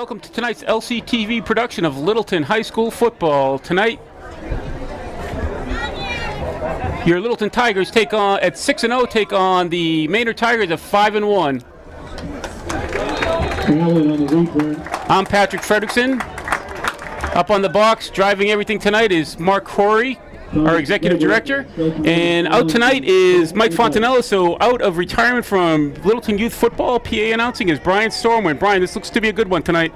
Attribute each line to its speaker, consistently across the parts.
Speaker 1: welcome to tonight's LCTV production of Littleton High School football. Tonight, your Littleton Tigers take on, at 6-0, take on the Maynard Tigers at 5-1. I'm Patrick Fredrickson. Up on the box, driving everything tonight is Mark Corey, our executive director, and out tonight is Mike Fontanella. So out of retirement from Littleton Youth Football, PA announcing is Brian Stormwind. Brian, this looks to be a good one tonight.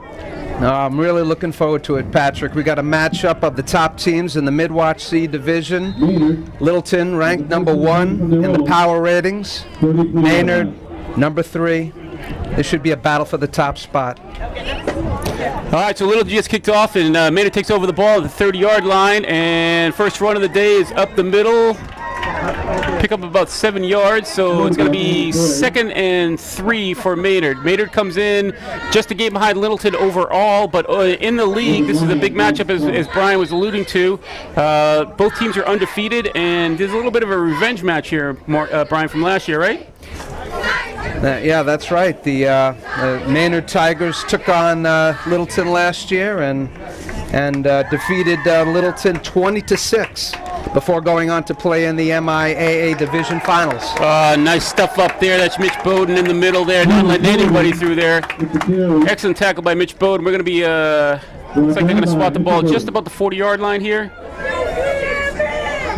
Speaker 2: I'm really looking forward to it, Patrick. We got a matchup of the top teams in the Midwatch C division. Littleton ranked number 1 in the power ratings. Maynard number 3. This should be a battle for the top spot.
Speaker 1: All right, so Littleton just kicked off, and Maynard takes over the ball at the 30-yard line, and first run of the day is up the middle. Pick up about 7 yards, so it's going to be 2nd and 3 for Maynard. Maynard comes in just a game behind Littleton overall, but in the league, this is a big matchup, as Brian was alluding to. Both teams are undefeated, and there's a little bit of a revenge match here, Brian, from last year, right?
Speaker 2: Yeah, that's right. The Maynard Tigers took on Littleton last year and defeated Littleton 20-6 before going on to play in the MIAA Division Finals.
Speaker 1: Nice stuff up there. That's Mitch Bowden in the middle there, not letting anybody through there. Excellent tackle by Mitch Bowden. We're going to be, looks like they're going to spot the ball just about the 40-yard line here.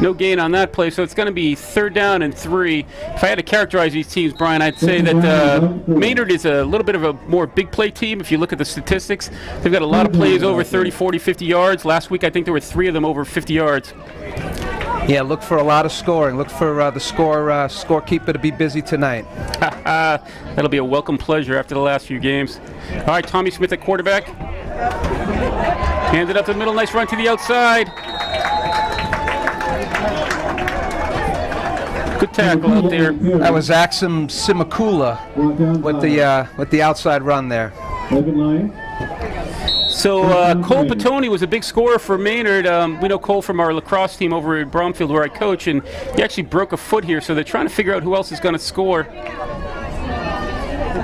Speaker 1: No gain on that play, so it's going to be 3rd down and 3. If I had to characterize these teams, Brian, I'd say that Maynard is a little bit of a more big play team. If you look at the statistics, they've got a lot of plays over 30, 40, 50 yards. Last week, I think there were 3 of them over 50 yards.
Speaker 2: Yeah, look for a lot of scoring. Look for the scorekeeper to be busy tonight.
Speaker 1: That'll be a welcome pleasure after the last few games. All right, Tommy Smith at quarterback. Hands it up the middle. Nice run to the outside. Good tackle out there.
Speaker 2: That was Axum Simakula with the outside run there.
Speaker 1: So Cole Petoni was a big scorer for Maynard. We know Cole from our lacrosse team over at Bromfield, where I coach, and he actually broke a foot here, so they're trying to figure out who else is going to score.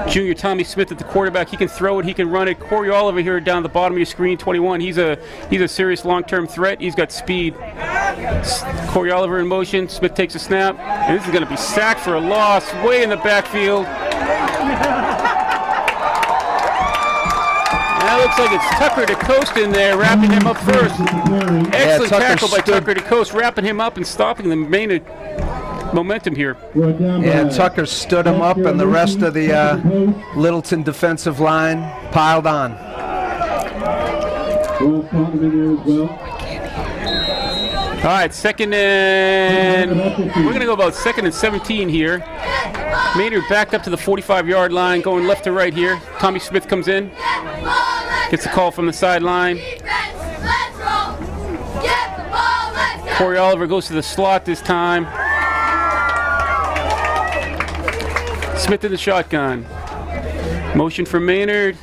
Speaker 1: Junior Tommy Smith at the quarterback. He can throw it, he can run it. Corey Oliver here down the bottom of your screen, 21. He's a serious long-term threat. He's got speed. Corey Oliver in motion. Smith takes a snap, and this is going to be sacked for a loss way in the backfield. That looks like it's Tucker DeCoste in there, wrapping him up first. Excellent tackle by Tucker DeCoste, wrapping him up and stopping the Maynard momentum here.
Speaker 2: Yeah, Tucker stood him up, and the rest of the Littleton defensive line piled on.
Speaker 1: All right, we're going to go about 2nd and 17 here. Maynard backed up to the 45-yard line, going left to right here. Tommy Smith comes in, gets a call from the sideline. Corey Oliver goes to the slot this time. Smith in the shotgun. Motion for Maynard.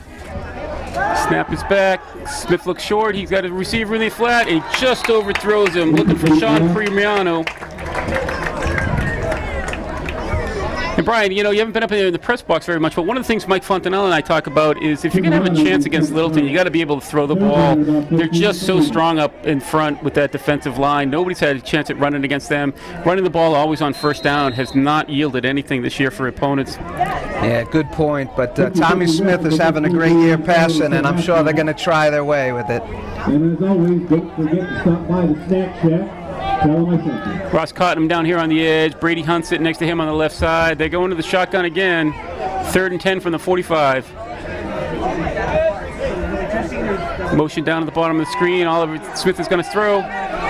Speaker 1: Snap is back. Smith looks short. He's got a receiver in the flat, and he just overthrows him. Looking for Sean Primiano. And Brian, you haven't been up in the press box very much, but one of the things Mike Fontanella and I talk about is if you're going to have a chance against Littleton, you got to be able to throw the ball. They're just so strong up in front with that defensive line. Nobody's had a chance at running against them. Running the ball always on 1st down has not yielded anything this year for opponents.
Speaker 2: Yeah, good point. But Tommy Smith is having a great year passing, and I'm sure they're going to try their way with it.
Speaker 3: And as always, don't forget to stop by the snack shack.
Speaker 1: Ross Cotton down here on the edge. Brady Hunt sitting next to him on the left side. They go into the shotgun again. 3rd and 10 from the 45. Motion down at the bottom of the screen. Oliver Smith is going to throw.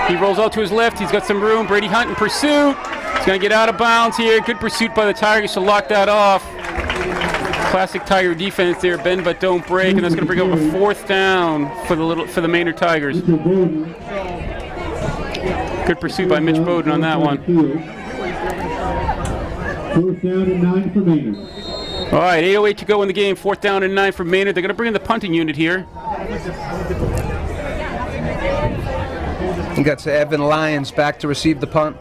Speaker 1: He rolls out to his left. He's got some room. Brady Hunt in pursuit. He's going to get out of bounds here. Good pursuit by the Tigers to lock that off. Classic Tiger defense there. Bend but don't break. And that's going to bring up a 4th down for the Maynard Tigers. Good pursuit by Mitch Bowden on that one.
Speaker 3: 4th down and 9 for Maynard.
Speaker 1: All right, 8:08 to go in the game. 4th down and 9 for Maynard. They're going to bring in the punting unit here.
Speaker 2: You got Evan Lyons back to receive the punt.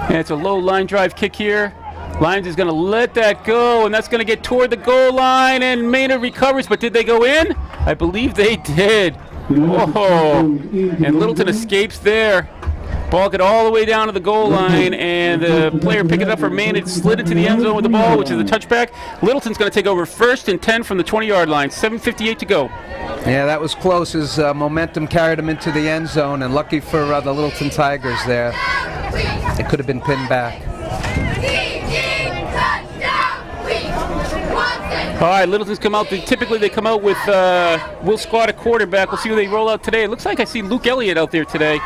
Speaker 1: And it's a low line drive kick here. Lyons is going to let that go, and that's going to get toward the goal line, and Maynard recovers, but did they go in? I believe they did. Oh, and Littleton escapes there. Ball got all the way down to the goal line, and the player picked it up for Maynard, slid into the end zone with the ball, which is a touchback. Littleton's going to take over 1st and 10 from the 20-yard line. 7:58 to go.
Speaker 2: Yeah, that was close. His momentum carried him into the end zone, and lucky for the Littleton Tigers there. It could have been pinned back.
Speaker 1: All right, Littleton's come out. Typically, they come out with Will Scott at quarterback. We'll see who they roll out today. It looks like I see Luke Elliott out there today.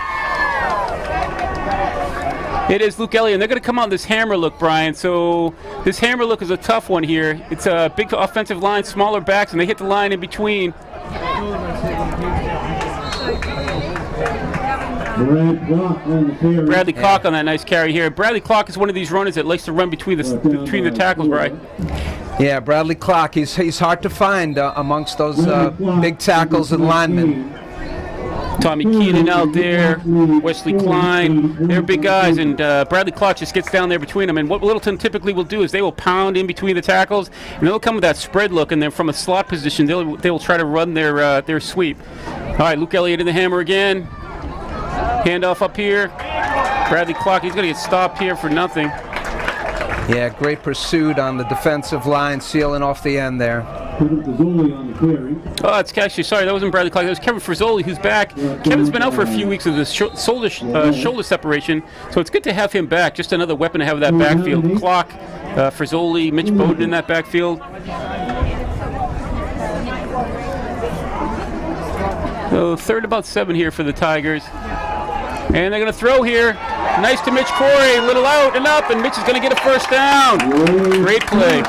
Speaker 1: It is Luke Elliott, and they're going to come out in this hammer look, Brian. So this hammer look is a tough one here. It's a big offensive line, smaller backs, and they hit the line in between. Bradley Clark on that nice carry here. Bradley Clark is one of these runners that likes to run between the tackles, Brian.
Speaker 2: Yeah, Bradley Clark. He's hard to find amongst those big tackles and linemen.
Speaker 1: Tommy Keenan out there, Wesley Klein, they're big guys, and Bradley Clark just gets down there between them. And what Littleton typically will do is they will pound in between the tackles, and they'll come with that spread look, and then from a slot position, they will try to run their sweep. All right, Luke Elliott in the hammer again. Handoff up here. Bradley Clark, he's going to get stopped here for nothing.
Speaker 2: Yeah, great pursuit on the defensive line, sealing off the end there.
Speaker 1: Oh, it's actually, sorry, that wasn't Bradley Clark. That was Kevin Frizzoli, who's back. Kevin's been out for a few weeks with his shoulder separation, so it's good to have him back. Just another weapon to have in that backfield. Clark, Frizzoli, Mitch Bowden in that backfield. So 3rd about 7 here for the Tigers. And they're going to throw here. Nice to Mitch Corey. Little out and up, and Mitch is going to get a 1st down. Great play.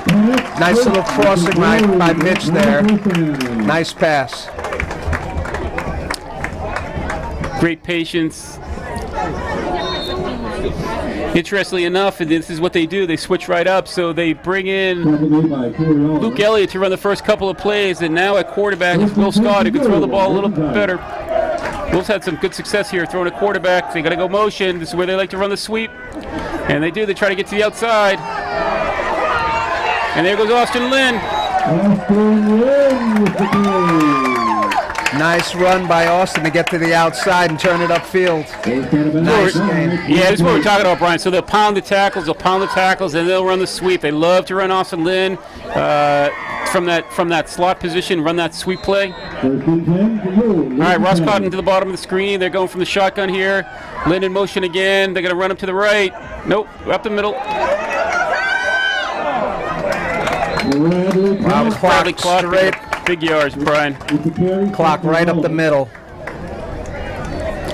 Speaker 2: Nice little crossing by Mitch there. Nice pass.
Speaker 1: Great patience. Interestingly enough, and this is what they do, they switch right up, so they bring in Luke Elliott to run the first couple of plays, and now at quarterback is Will Scott, who can throw the ball a little bit better. Will's had some good success here throwing a quarterback. They got to go motion. This is where they like to run the sweep, and they do. They try to get to the outside, and there goes Austin Lynn.
Speaker 2: Nice run by Austin to get to the outside and turn it upfield. Nice game.
Speaker 1: Yeah, this is what we're talking about, Brian. So they'll pound the tackles, and they'll run the sweep. They love to run Austin Lynn from that slot position, run that sweep play. All right, Ross Cotton to the bottom of the screen. They're going from the shotgun here. Lynn in motion again. They're going to run him to the right. Nope, up the middle.
Speaker 2: Wow,
Speaker 1: Clark straight. Big yards, Brian.
Speaker 2: Clock right up the middle.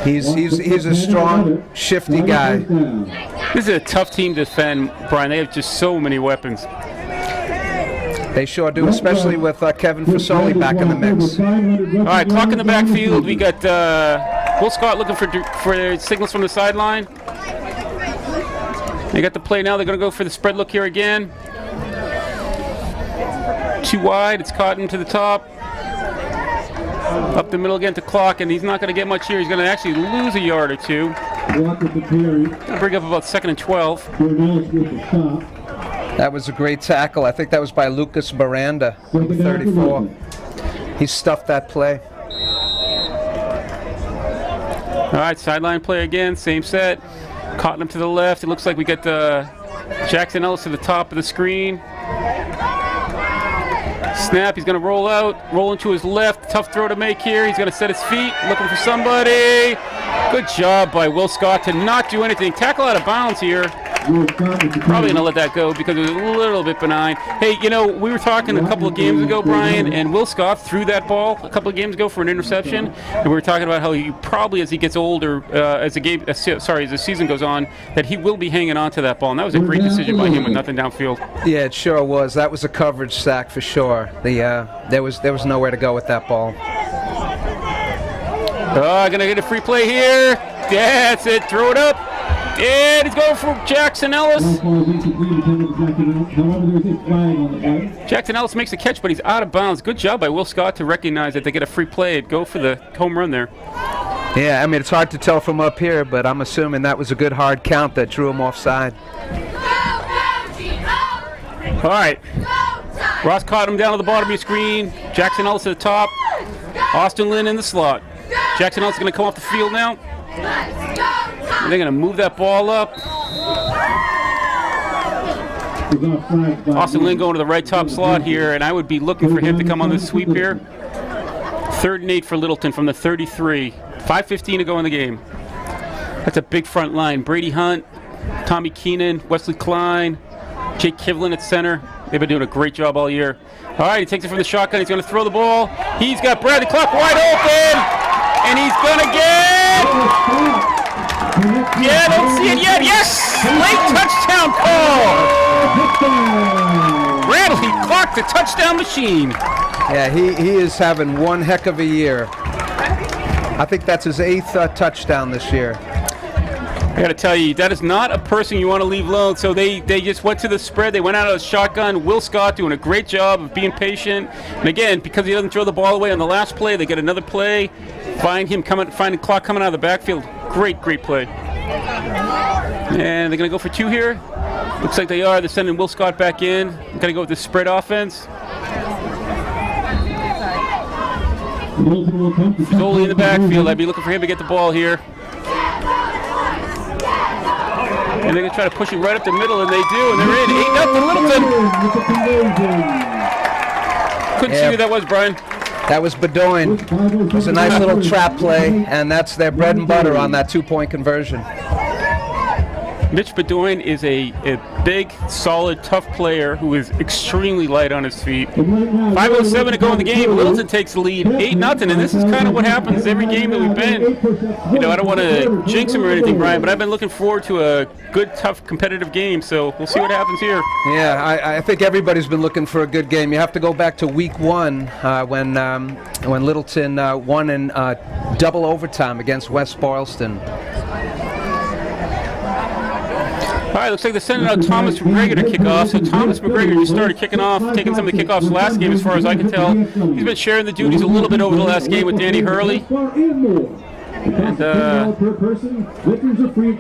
Speaker 2: He's a strong, shifty guy.
Speaker 1: This is a tough team to defend, Brian. They have just so many weapons.
Speaker 2: They sure do, especially with Kevin Fasoli back in the mix.
Speaker 1: All right, clock in the backfield. We got Will Scott looking for signals from the sideline. They got the play now. They're going to go for the spread look here again. Too wide, it's Cotton to the top. Up the middle again to Clock, and he's not going to get much here. He's going to actually lose a yard or two. Going to bring up about 2nd and 12.
Speaker 2: That was a great tackle. I think that was by Lucas Miranda, 34. He stuffed that play.
Speaker 1: All right, sideline play again, same set. Cotton to the left. It looks like we got Jackson Ellis to the top of the screen. Snap, he's going to roll out, roll into his left. Tough throw to make here. He's going to set his feet, looking for somebody. Good job by Will Scott to not do anything. Tackle out of bounds here. Probably going to let that go because it was a little bit benign. Hey, you know, we were talking a couple of games ago, Brian, and Will Scott threw that ball a couple of games ago for an interception. And we were talking about how he probably, as he gets older, as the season goes on, that he will be hanging on to that ball. And that was a great decision by him with nothing downfield.
Speaker 2: Yeah, it sure was. That was a coverage sack for sure. There was nowhere to go with that ball.
Speaker 1: Going to get a free play here. That's it. Throw it up. And he's going for Jackson Ellis. Jackson Ellis makes a catch, but he's out of bounds. Good job by Will Scott to recognize that they get a free play and go for the home run there.
Speaker 2: Yeah, I mean, it's hard to tell from up here, but I'm assuming that was a good hard count that drew him offside.
Speaker 1: All right. Ross caught him down at the bottom of your screen. Jackson Ellis at the top. Austin Lynn in the slot. Jackson Ellis is going to come off the field now. And they're going to move that ball up. Austin Lynn going to the right top slot here, and I would be looking for him to come on this sweep here. 3rd and 8 for Littleton from the 33. 5:15 to go in the game. That's a big front line. Brady Hunt, Tommy Keenan, Wesley Klein, Jake Kivlin at center. They've been doing a great job all year. All right, he takes it from the shotgun. He's going to throw the ball. He's got Bradley Clark wide open, and he's going to get... Yeah, don't see it yet. Yes! Late touchdown call! Bradley Clark, the touchdown machine.
Speaker 2: Yeah, he is having one heck of a year. I think that's his 8th touchdown this year.
Speaker 1: I got to tell you, that is not a person you want to leave alone. So they just went to the spread. They went out of the shotgun. Will Scott doing a great job of being patient. And again, because he doesn't throw the ball away on the last play, they get another play. Find the clock coming out of the backfield. Great play. And they're going to go for 2 here. Looks like they are. They're sending Will Scott back in. They're going to go with the spread offense. Fazoli in the backfield. I'd be looking for him to get the ball here. And they're going to try to push it right up the middle, and they do, and they're in. 8-0 Littleton. Couldn't see who that was, Brian.
Speaker 2: That was Bedoin. It was a nice little trap play, and that's their bread and butter on that 2-point conversion.
Speaker 1: Mitch Bedoin is a big, solid, tough player who is extremely light on his feet. 5:07 to go in the game. Littleton takes the lead 8-0, and this is kind of what happens every game that we've been. You know, I don't want to jinx him or anything, Brian, but I've been looking forward to a good, tough, competitive game, so we'll see what happens here.
Speaker 2: Yeah, I think everybody's been looking for a good game. You have to go back to week 1 when Littleton won in double overtime against West Boylston.
Speaker 1: All right, looks like they're sending out Thomas McGregor to kick off. So Thomas McGregor just started kicking off, taking some of the kickoffs last game as far as I can tell. He's been sharing the duties a little bit over the last game with Danny Hurley. And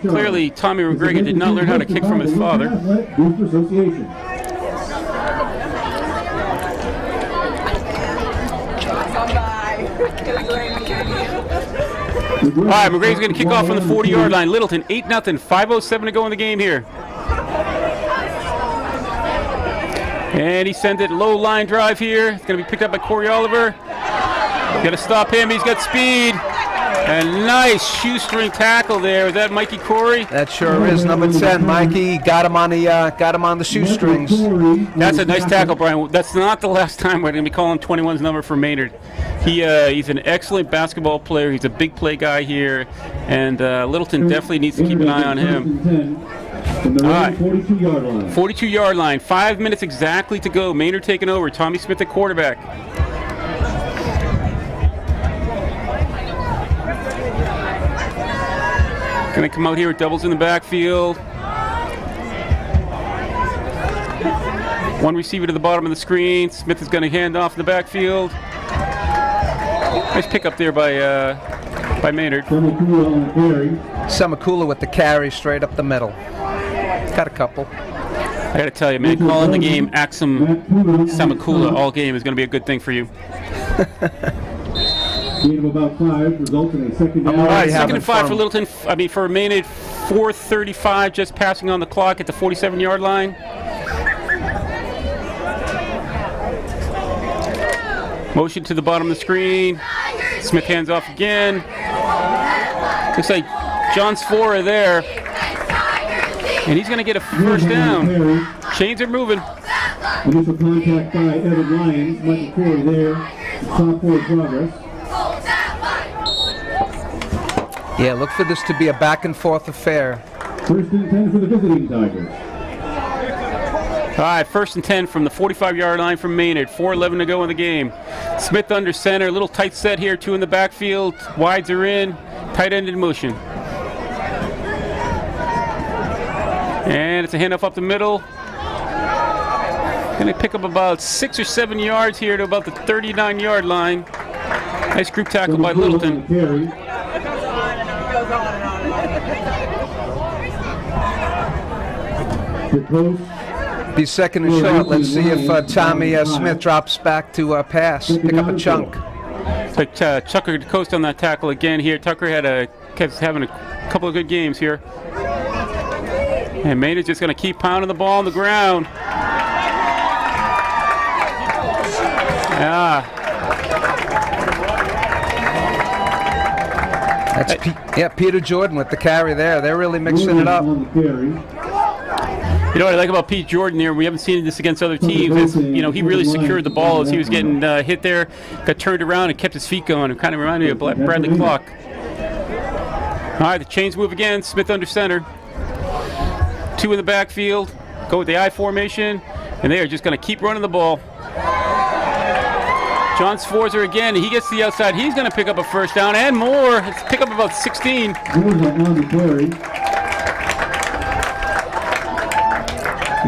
Speaker 1: clearly Tommy McGregor did not learn how to kick from his father. All right, McGregor's going to kick off from the 40-yard line. Littleton 8-0, 5:07 to go in the game here. And he sent it low line drive here. It's going to be picked up by Corey Oliver. Got to stop him. He's got speed. And nice shoestring tackle there. Is that Mikey Corey?
Speaker 2: That sure is. Number 10, Mikey got him on the shoestrings.
Speaker 1: That's a nice tackle, Brian. That's not the last time we're going to be calling 21's number for Maynard. He's an excellent basketball player. He's a big play guy here, and Littleton definitely needs to keep an eye on him. All right,
Speaker 3: 42-yard line.
Speaker 1: 42-yard line. 5 minutes exactly to go. Maynard taking over. Tommy Smith at quarterback. Going to come out here with doubles in the backfield. One receiver to the bottom of the screen. Smith is going to hand off in the backfield. Nice pickup there by Maynard.
Speaker 2: Samakula with the carry straight up the middle. Got a couple.
Speaker 1: I got to tell you, man, calling the game Axum Samakula all game is going to be a good thing for you.
Speaker 3: Gain of about 5 results in a second down.
Speaker 1: All right, 2nd and 5 for Littleton. For Maynard, 4:35 just passing on the clock at the 47-yard line. Motion to the bottom of the screen. Smith hands off again. Looks like John Sfora there. And he's going to get a first down. Chains are moving.
Speaker 3: Initial contact by Evan Lyons. Michael Corey there. Top 4 progress.
Speaker 2: Yeah, look for this to be a back-and-forth affair.
Speaker 3: 1st and 10 for the visiting Tigers.
Speaker 1: All right, 1st and 10 from the 45-yard line from Maynard. 4:11 to go in the game. Smith under center. Little tight set here. 2 in the backfield. Wides are in. Tight end in motion. And it's a handoff up the middle. Going to pick up about 6 or 7 yards here to about the 39-yard line. Nice group tackle by Littleton.
Speaker 3: The post
Speaker 2: Be second and short. Let's see if Tommy Smith drops back to pass, pick up a chunk.
Speaker 1: Like Tucker coast on that tackle again here. Tucker kept having a couple of good games here. And Maynard's just going to keep pounding the ball on the ground.
Speaker 2: That's Peter Jordan with the carry there. They're really mixing it up.
Speaker 1: You know what I like about Pete Jordan here? We haven't seen this against other teams. Is, you know, he really secured the ball as he was getting hit there, got turned around and kept his feet going. It kind of reminded me of Bradley Clark. All right, the chains move again. Smith under center. 2 in the backfield. Go with the I formation, and they are just going to keep running the ball. John Sforza again. He gets to the outside. He's going to pick up a first down and more. Pick up about 16.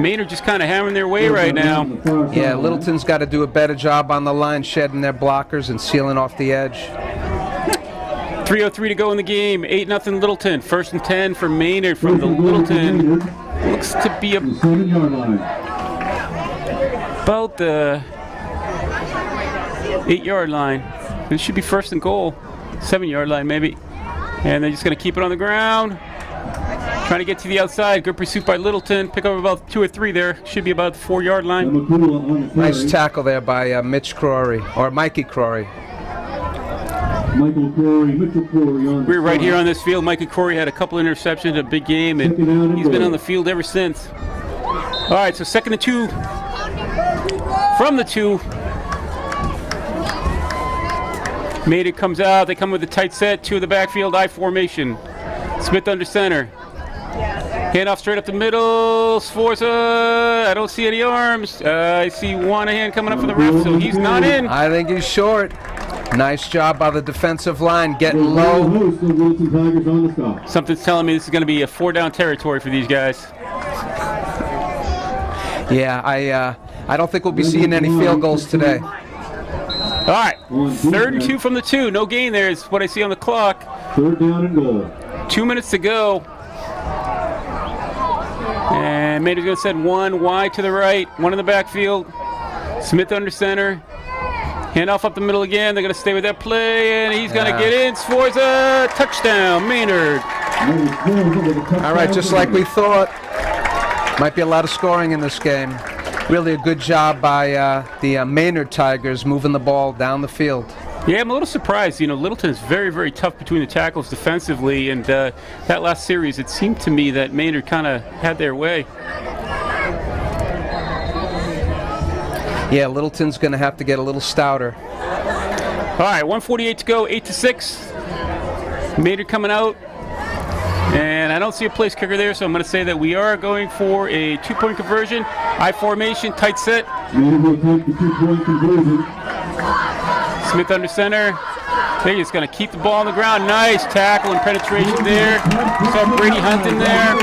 Speaker 1: Maynard just kind of hammering their way right now.
Speaker 2: Yeah, Littleton's got to do a better job on the line, shedding their blockers and sealing off the edge.
Speaker 1: 3:03 to go in the game. 8-0 Littleton. 1st and 10 for Maynard from the Littleton. Looks to be about the 8-yard line. This should be 1st and goal. 7-yard line maybe. And they're just going to keep it on the ground. Trying to get to the outside. Good pursuit by Littleton. Pick up about 2 or 3 there. Should be about the 4-yard line.
Speaker 2: Nice tackle there by Mitch Crory, or Mikey Crory.
Speaker 3: Mitchell Crory on.
Speaker 1: We're right here on this field. Mikey Crory had a couple interceptions, a big game, and he's been on the field ever since. All right, so 2nd and 2 from the 2. Maynard comes out. They come with a tight set. 2 in the backfield, I formation. Smith under center. Handoff straight up the middle. Sforza. I don't see any arms. I see Wanahan coming up for the ref, so he's not in.
Speaker 2: I think he's short. Nice job by the defensive line, getting low.
Speaker 1: Something's telling me this is going to be a 4-down territory for these guys.
Speaker 2: Yeah, I don't think we'll be seeing any field goals today.
Speaker 1: All right, 3rd and 2 from the 2. No gain there is what I see on the clock.
Speaker 3: 3rd down and goal.
Speaker 1: 2 minutes to go. And Maynard's going to send 1 wide to the right, 1 in the backfield. Smith under center. Handoff up the middle again. They're going to stay with that play, and he's going to get in. Sforza, touchdown, Maynard.
Speaker 2: All right, just like we thought. Might be a lot of scoring in this game. Really a good job by the Maynard Tigers moving the ball down the field.
Speaker 1: Yeah, I'm a little surprised. You know, Littleton is very, very tough between the tackles defensively, and that last series, it seemed to me that Maynard kind of had their way.
Speaker 2: Yeah, Littleton's going to have to get a little stouter.
Speaker 1: All right, 1:48 to go, 8-6. Maynard coming out. And I don't see a place kicker there, so I'm going to say that we are going for a 2-point conversion. I formation, tight set. Smith under center. They're just going to keep the ball on the ground. Nice tackle and penetration there. Saw Brady Hunt in there.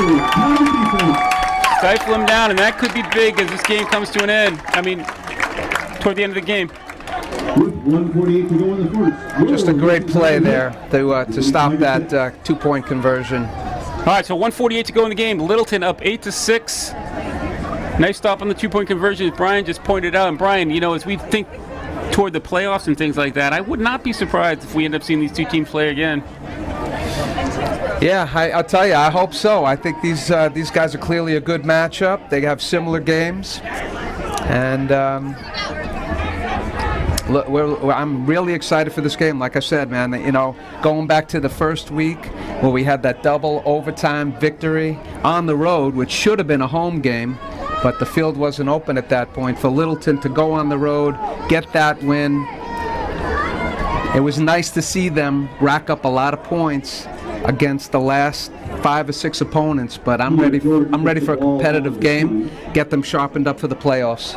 Speaker 1: Stifle him down, and that could be big as this game comes to an end. I mean, toward the end of the game.
Speaker 3: 1:48 to go in the first.
Speaker 2: Just a great play there to stop that 2-point conversion.
Speaker 1: All right, so 1:48 to go in the game. Littleton up 8-6. Nice stop on the 2-point conversion, as Brian just pointed out. And Brian, you know, as we think toward the playoffs and things like that, I would not be surprised if we end up seeing these 2 teams play again.
Speaker 2: Yeah, I'll tell you, I hope so. I think these guys are clearly a good matchup. They have similar games, and I'm really excited for this game. Like I said, man, you know, going back to the first week where we had that double overtime victory on the road, which should have been a home game, but the field wasn't open at that point. For Littleton to go on the road, get that win, it was nice to see them rack up a lot of points against the last 5 or 6 opponents. But I'm ready for a competitive game. Get them sharpened up for the playoffs.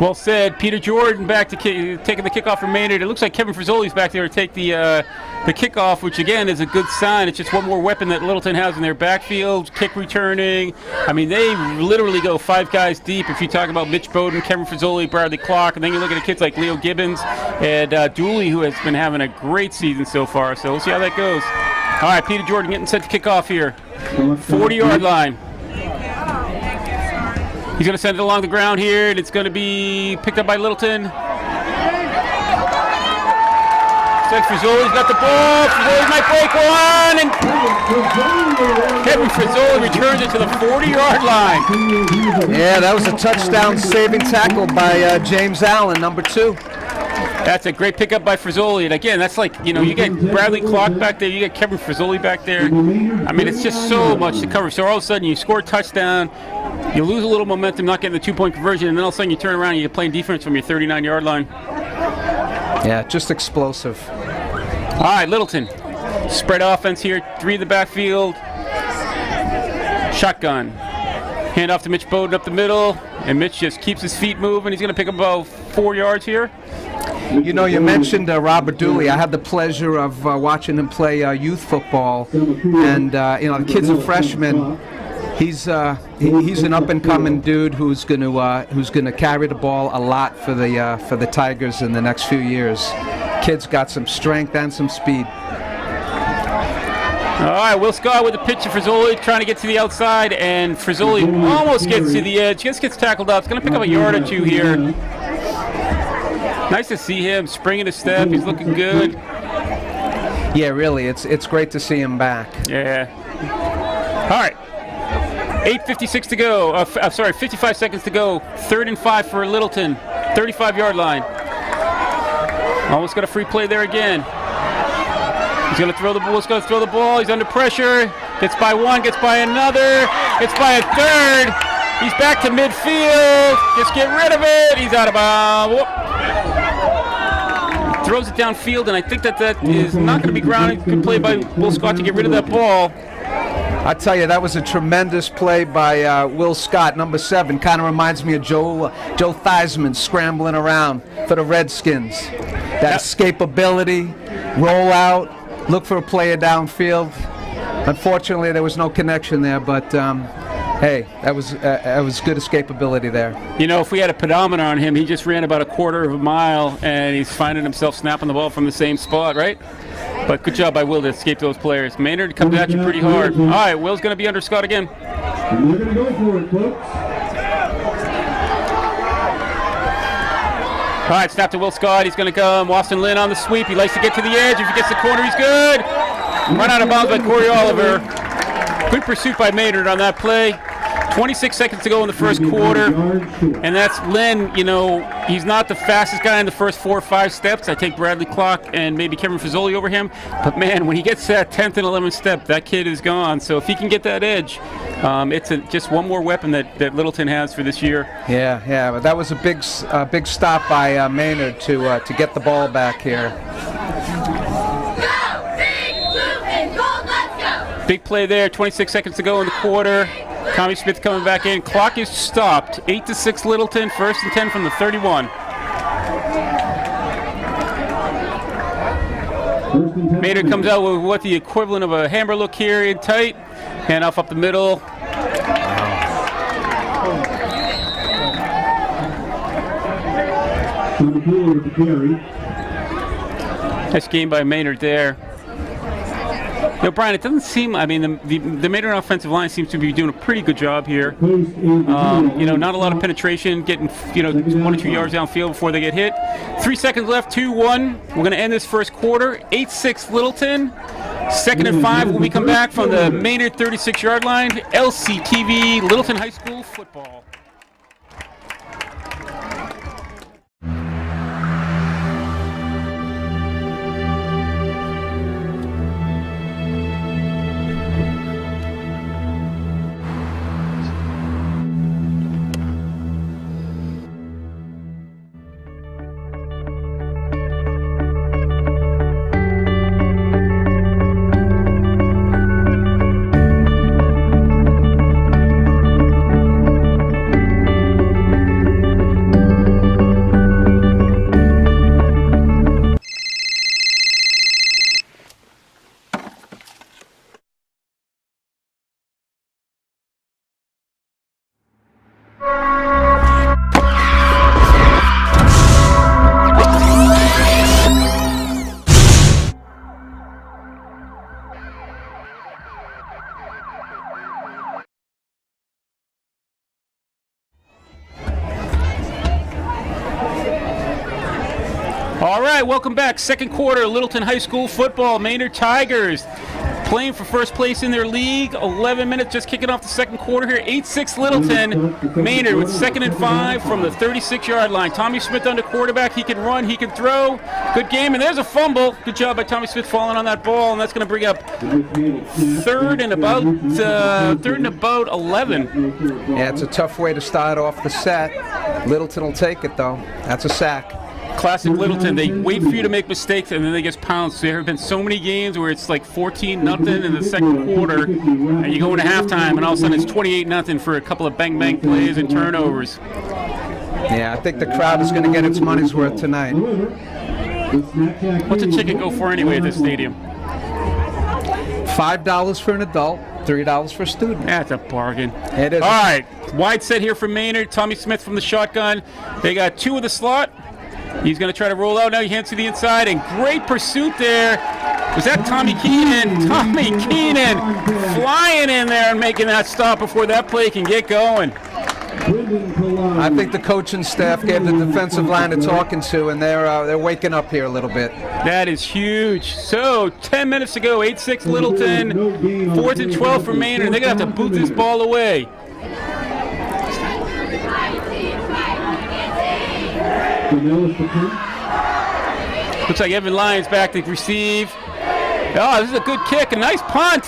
Speaker 1: Well said. Peter Jordan back to taking the kickoff from Maynard. It looks like Kevin Frizzoli's back there to take the kickoff, which again is a good sign. It's just one more weapon that Littleton has in their backfield. Kick returning. I mean, they literally go 5 guys deep. If you talk about Mitch Bowden, Kevin Frizzoli, Bradley Clark, and then you look at the kids like Leo Gibbons and Dooley, who has been having a great season so far. So we'll see how that goes. All right, Peter Jordan getting set to kick off here. 40-yard line. He's going to send it along the ground here, and it's going to be picked up by Littleton. Frizzoli's got the ball. Frizzoli might break one, and Kevin Frizzoli returns it to the 40-yard line.
Speaker 2: Yeah, that was a touchdown-saving tackle by James Allen, number 2.
Speaker 1: That's a great pickup by Frizzoli. And again, that's like, you get Bradley Clark back there, you get Kevin Frizzoli back there. I mean, it's just so much to cover. So all of a sudden, you score a touchdown, you lose a little momentum, not getting the 2-point conversion, and then all of a sudden you turn around and you're playing defense from your 39-yard line.
Speaker 2: Yeah, just explosive.
Speaker 1: All right, Littleton. Spread offense here, 3 in the backfield. Shotgun. Hand off to Mitch Bowden up the middle, and Mitch just keeps his feet moving. He's going to pick up about 4 yards here.
Speaker 2: You mentioned Robert Dooley. I had the pleasure of watching him play youth football, and the kid's a freshman. He's an up-and-coming dude who's going to carry the ball a lot for the Tigers in the next few years. Kid's got some strength and some speed.
Speaker 1: All right, Will Scott with the pitch to Frizzoli, trying to get to the outside, and Frizzoli almost gets to the edge, just gets tackled up. It's going to pick up a yard or 2 here. Nice to see him springing a step. He's looking good.
Speaker 2: Yeah, really, it's great to see him back.
Speaker 1: Yeah. All right. 8:56 to go. 55 seconds to go. 3rd and 5 for Littleton. 35-yard line. Almost got a free play there again. He's going to throw the ball. He's going to throw the ball. He's under pressure. Gets by one. Gets by another. Gets by a third. He's back to midfield. Just get rid of it. He's out of bounds. Throws it downfield, and I think that is not going to be grounded. Good play by Will Scott to get rid of that ball.
Speaker 2: I tell you, that was a tremendous play by Will Scott, number 7. Kind of reminds me of Joe Theismann scrambling around for the Redskins. That escapability, roll out, look for a player downfield. Unfortunately, there was no connection there, but hey, that was good escapability there.
Speaker 1: If we had a pedometer on him, he just ran about a quarter of a mile, and he's finding himself snapping the ball from the same spot, right? But good job by Will to escape those players. Maynard comes at you pretty hard. All right, Will's going to be under Scott again.
Speaker 3: And they're going to go for it, folks.
Speaker 1: All right, snap to Will Scott. He's going to come. Waston Lynn on the sweep. He likes to get to the edge. If he gets the corner, he's good. Run out of bounds by Corey Oliver. Good pursuit by Maynard on that play. 26 seconds to go in the first quarter, and that's Lynn. He's not the fastest guy in the first 4 or 5 steps. I take Bradley Clark and maybe Kevin Frizzoli over him, but man, when he gets that 10th and 11th step, that kid is gone. So if he can get that edge, it's just one more weapon that Littleton has for this year.
Speaker 2: Yeah, but that was a big stop by Maynard to get the ball back here.
Speaker 1: Big play there. 26 seconds to go in the quarter. Tommy Smith coming back in. Clock is stopped. 8-6 Littleton. 1st and 10 from the 31. Maynard comes out with what the equivalent of a hammer look here in tight. Hand off up the middle. Nice game by Maynard there. Brian, it doesn't seem, the Maynard offensive line seems to be doing a pretty good job here. Not a lot of penetration, getting, 1 or 2 yards downfield before they get hit. 3 seconds left, 2-1. We're going to end this first quarter. 8-6 Littleton. 2nd and 5 when we come back from the Maynard 36-yard line. LCTV, Littleton High School football. right, welcome back. Second quarter, Littleton High School football. Maynard Tigers playing for first place in their league. 11 minutes just kicking off the second quarter here. 8-6 Littleton. Maynard with 2nd and 5 from the 36-yard line. Tommy Smith under quarterback. He can run, he can throw. Good game, and there's a fumble. Good job by Tommy Smith falling on that ball, and that's going to bring up third and about 11.
Speaker 2: Yeah, it's a tough way to start off the set. Littleton will take it, though. That's a sack.
Speaker 1: Classic Littleton. They wait for you to make mistakes, and then they get pounced. There have been so many games where it's like 14-0 in the second quarter, and you go into halftime, and all of a sudden it's 28-0 for a couple of bang-bang plays and turnovers.
Speaker 2: Yeah, I think the crowd is going to get its money's worth tonight.
Speaker 1: What's a ticket go for anyway at this stadium?
Speaker 2: $5 for an adult, $3 for a student.
Speaker 1: That's a bargain.
Speaker 2: It is.
Speaker 1: All right, wide set here for Maynard. Tommy Smith from the shotgun. They got 2 in the slot. He's going to try to roll out now. He hands to the inside, and great pursuit there. Was that Tommy Keenan? Tommy Keenan flying in there and making that stop before that play can get going.
Speaker 2: I think the coaching staff gave the defensive line a talking to, and they're waking up here a little bit.
Speaker 1: That is huge. So 10 minutes to go. 8-6 Littleton. 4th and 12 for Maynard. They're going to have to boot this ball away. Looks like Evan Lyons back to receive. Oh, this is a good kick, a nice punt.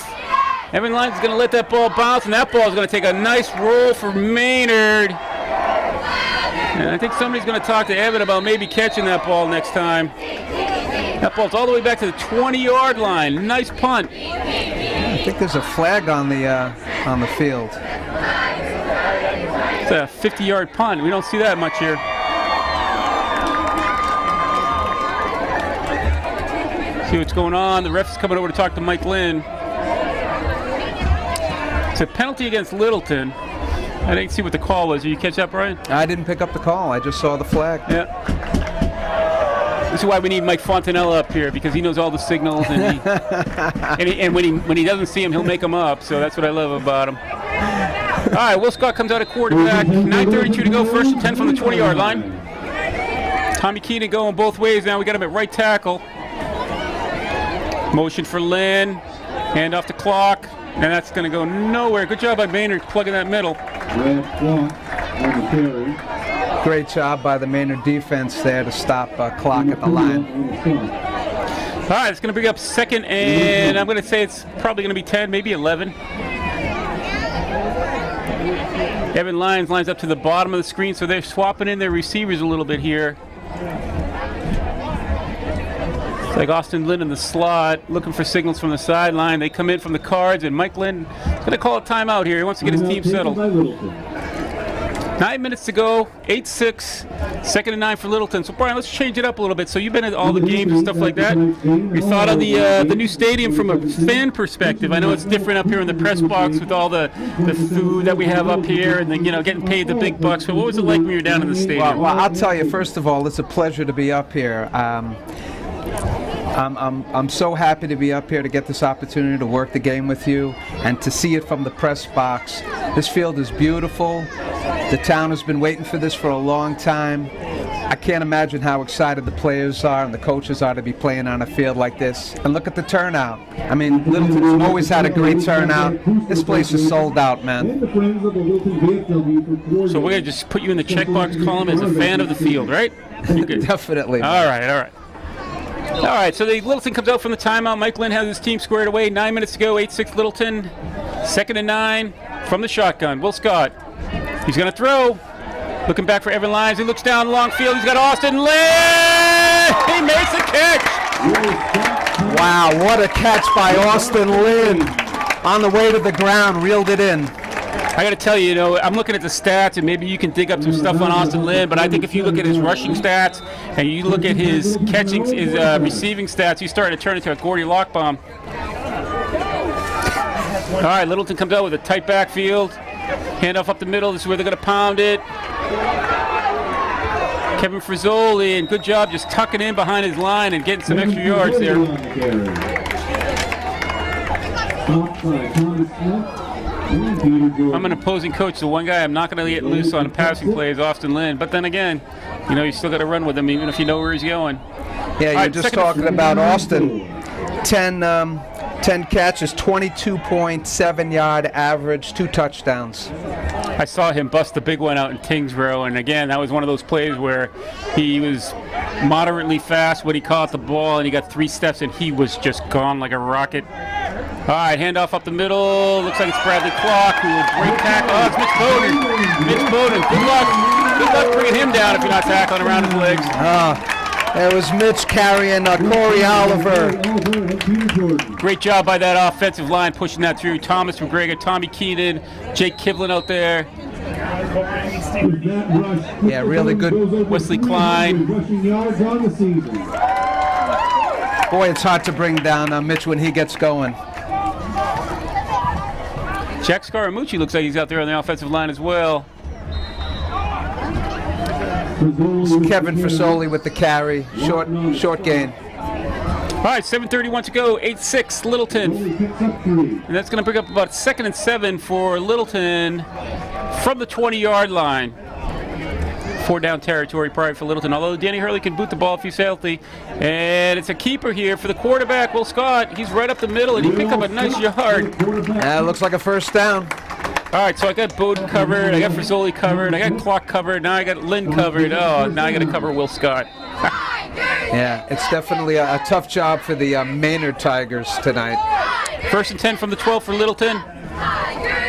Speaker 1: Evan Lyons is going to let that ball bounce, and that ball is going to take a nice roll for Maynard. And I think somebody's going to talk to Evan about maybe catching that ball next time. That ball's all the way back to the 20-yard line. Nice punt.
Speaker 2: I think there's a flag on the field.
Speaker 1: It's a 50-yard punt. We don't see that much here. See what's going on. The ref's coming over to talk to Mike Lynn. It's a penalty against Littleton. I didn't see what the call was. Did you catch that, Brian?
Speaker 2: I didn't pick up the call. I just saw the flag.
Speaker 1: Yeah. This is why we need Mike Fontanella up here, because he knows all the signals, and when he doesn't see them, he'll make them up. So that's what I love about him. All right, Will Scott comes out at quarterback. 9:32 to go. 1st and 10 from the 20-yard line. Tommy Keenan going both ways now. We got him at right tackle. Motion for Lynn. Hand off the clock. And that's going to go nowhere. Good job by Maynard plugging that middle.
Speaker 2: Great job by the Maynard defense there to stop clock at the line.
Speaker 1: All right, it's going to bring up 2nd, and I'm going to say it's probably going to be 10, maybe 11. Evan Lyons lines up to the bottom of the screen, so they're swapping in their receivers a little bit here. It's like Austin Lynn in the slot, looking for signals from the sideline. They come in from the cards, and Mike Lynn is going to call a timeout here. He wants to get his team settled. 9 minutes to go, 8-6, 2nd and 9 for Littleton. So, Brian, let's change it up a little bit. So you've been at all the games and stuff like that. You thought of the new stadium from a fan perspective. I know it's different up here in the press box with all the food that we have up here and then, getting paid the big bucks. But what was it like when you were down in the stadium?
Speaker 2: Well, I'll tell you, first of all, it's a pleasure to be up here. I'm so happy to be up here to get this opportunity to work the game with you and to see it from the press box. This field is beautiful. The town has been waiting for this for a long time. I can't imagine how excited the players are and the coaches are to be playing on a field like this. And look at the turnout. I mean, Littleton's always had a great turnout. This place is sold out, man.
Speaker 1: So we're going to just put you in the checkbox column as a fan of the field, right?
Speaker 2: Definitely.
Speaker 1: All right. All right, so the Littleton comes out from the timeout. Mike Lynn has his team squared away. 9 minutes to go, 8-6 Littleton. 2nd and 9 from the shotgun. Will Scott. He's going to throw. Looking back for Evan Lyons. He looks down long field. He's got Austin Lynn. He makes a catch.
Speaker 2: Wow, what a catch by Austin Lynn. On the way to the ground, reeled it in.
Speaker 1: I got to tell you, I'm looking at the stats, and maybe you can dig up some stuff on Austin Lynn, but I think if you look at his rushing stats and you look at his receiving stats, he's starting to turn into a Gordy Lockbaum. All right, Littleton comes out with a tight backfield. Handoff up the middle. This is where they're going to pound it. Kevin Frizzoli, and good job just tucking in behind his line and getting some extra yards there. I'm an opposing coach. The one guy I'm not going to get loose on passing play is Austin Lynn. But then again, you still got to run with him even if you know where he's going.
Speaker 2: Yeah, you're
Speaker 1: right,
Speaker 2: just
Speaker 1: second-
Speaker 2: talking about Austin. 10 catches, 22.7 yard average, 2 touchdowns.
Speaker 1: I saw him bust the big one out in Tingsboro, and again, that was one of those plays where he was moderately fast when he caught the ball, and he got 3 steps, and he was just gone like a rocket. All right, handoff up the middle. Looks like it's Bradley Clark, who will break tackle. Oh, it's Mitch Bowden. Mitch Bowden, good luck. Good luck bringing him down if you're not tackling around his legs.
Speaker 2: There was Mitch carrying Corey Oliver.
Speaker 1: Great job by that offensive line pushing that through. Thomas McGregor, Tommy Keenan, Jake Kivlin out there.
Speaker 2: Yeah, really good.
Speaker 1: Wesley Klein.
Speaker 2: Boy, it's hard to bring down Mitch when he gets going.
Speaker 1: Jack Scaramucci looks like he's out there on the offensive line as well.
Speaker 2: Kevin Fasoli with the carry. Short gain.
Speaker 1: All right, 7:31 to go. 8-6 Littleton. And that's going to bring up about 2nd and 7 for Littleton from the 20-yard line. 4 down territory probably for Littleton, although Danny Hurley can boot the ball if he's healthy. And it's a keeper here for the quarterback, Will Scott. He's right up the middle, and he picked up a nice yard.
Speaker 2: Looks like a first down.
Speaker 1: All right, so I got Bowden covered, I got Frisoli covered, I got Clark covered, now I got Lynn covered. Oh, now I got to cover Will Scott.
Speaker 2: Yeah, it's definitely a tough job for the Maynard Tigers tonight.
Speaker 1: 1st and 10 from the 12 for Littleton.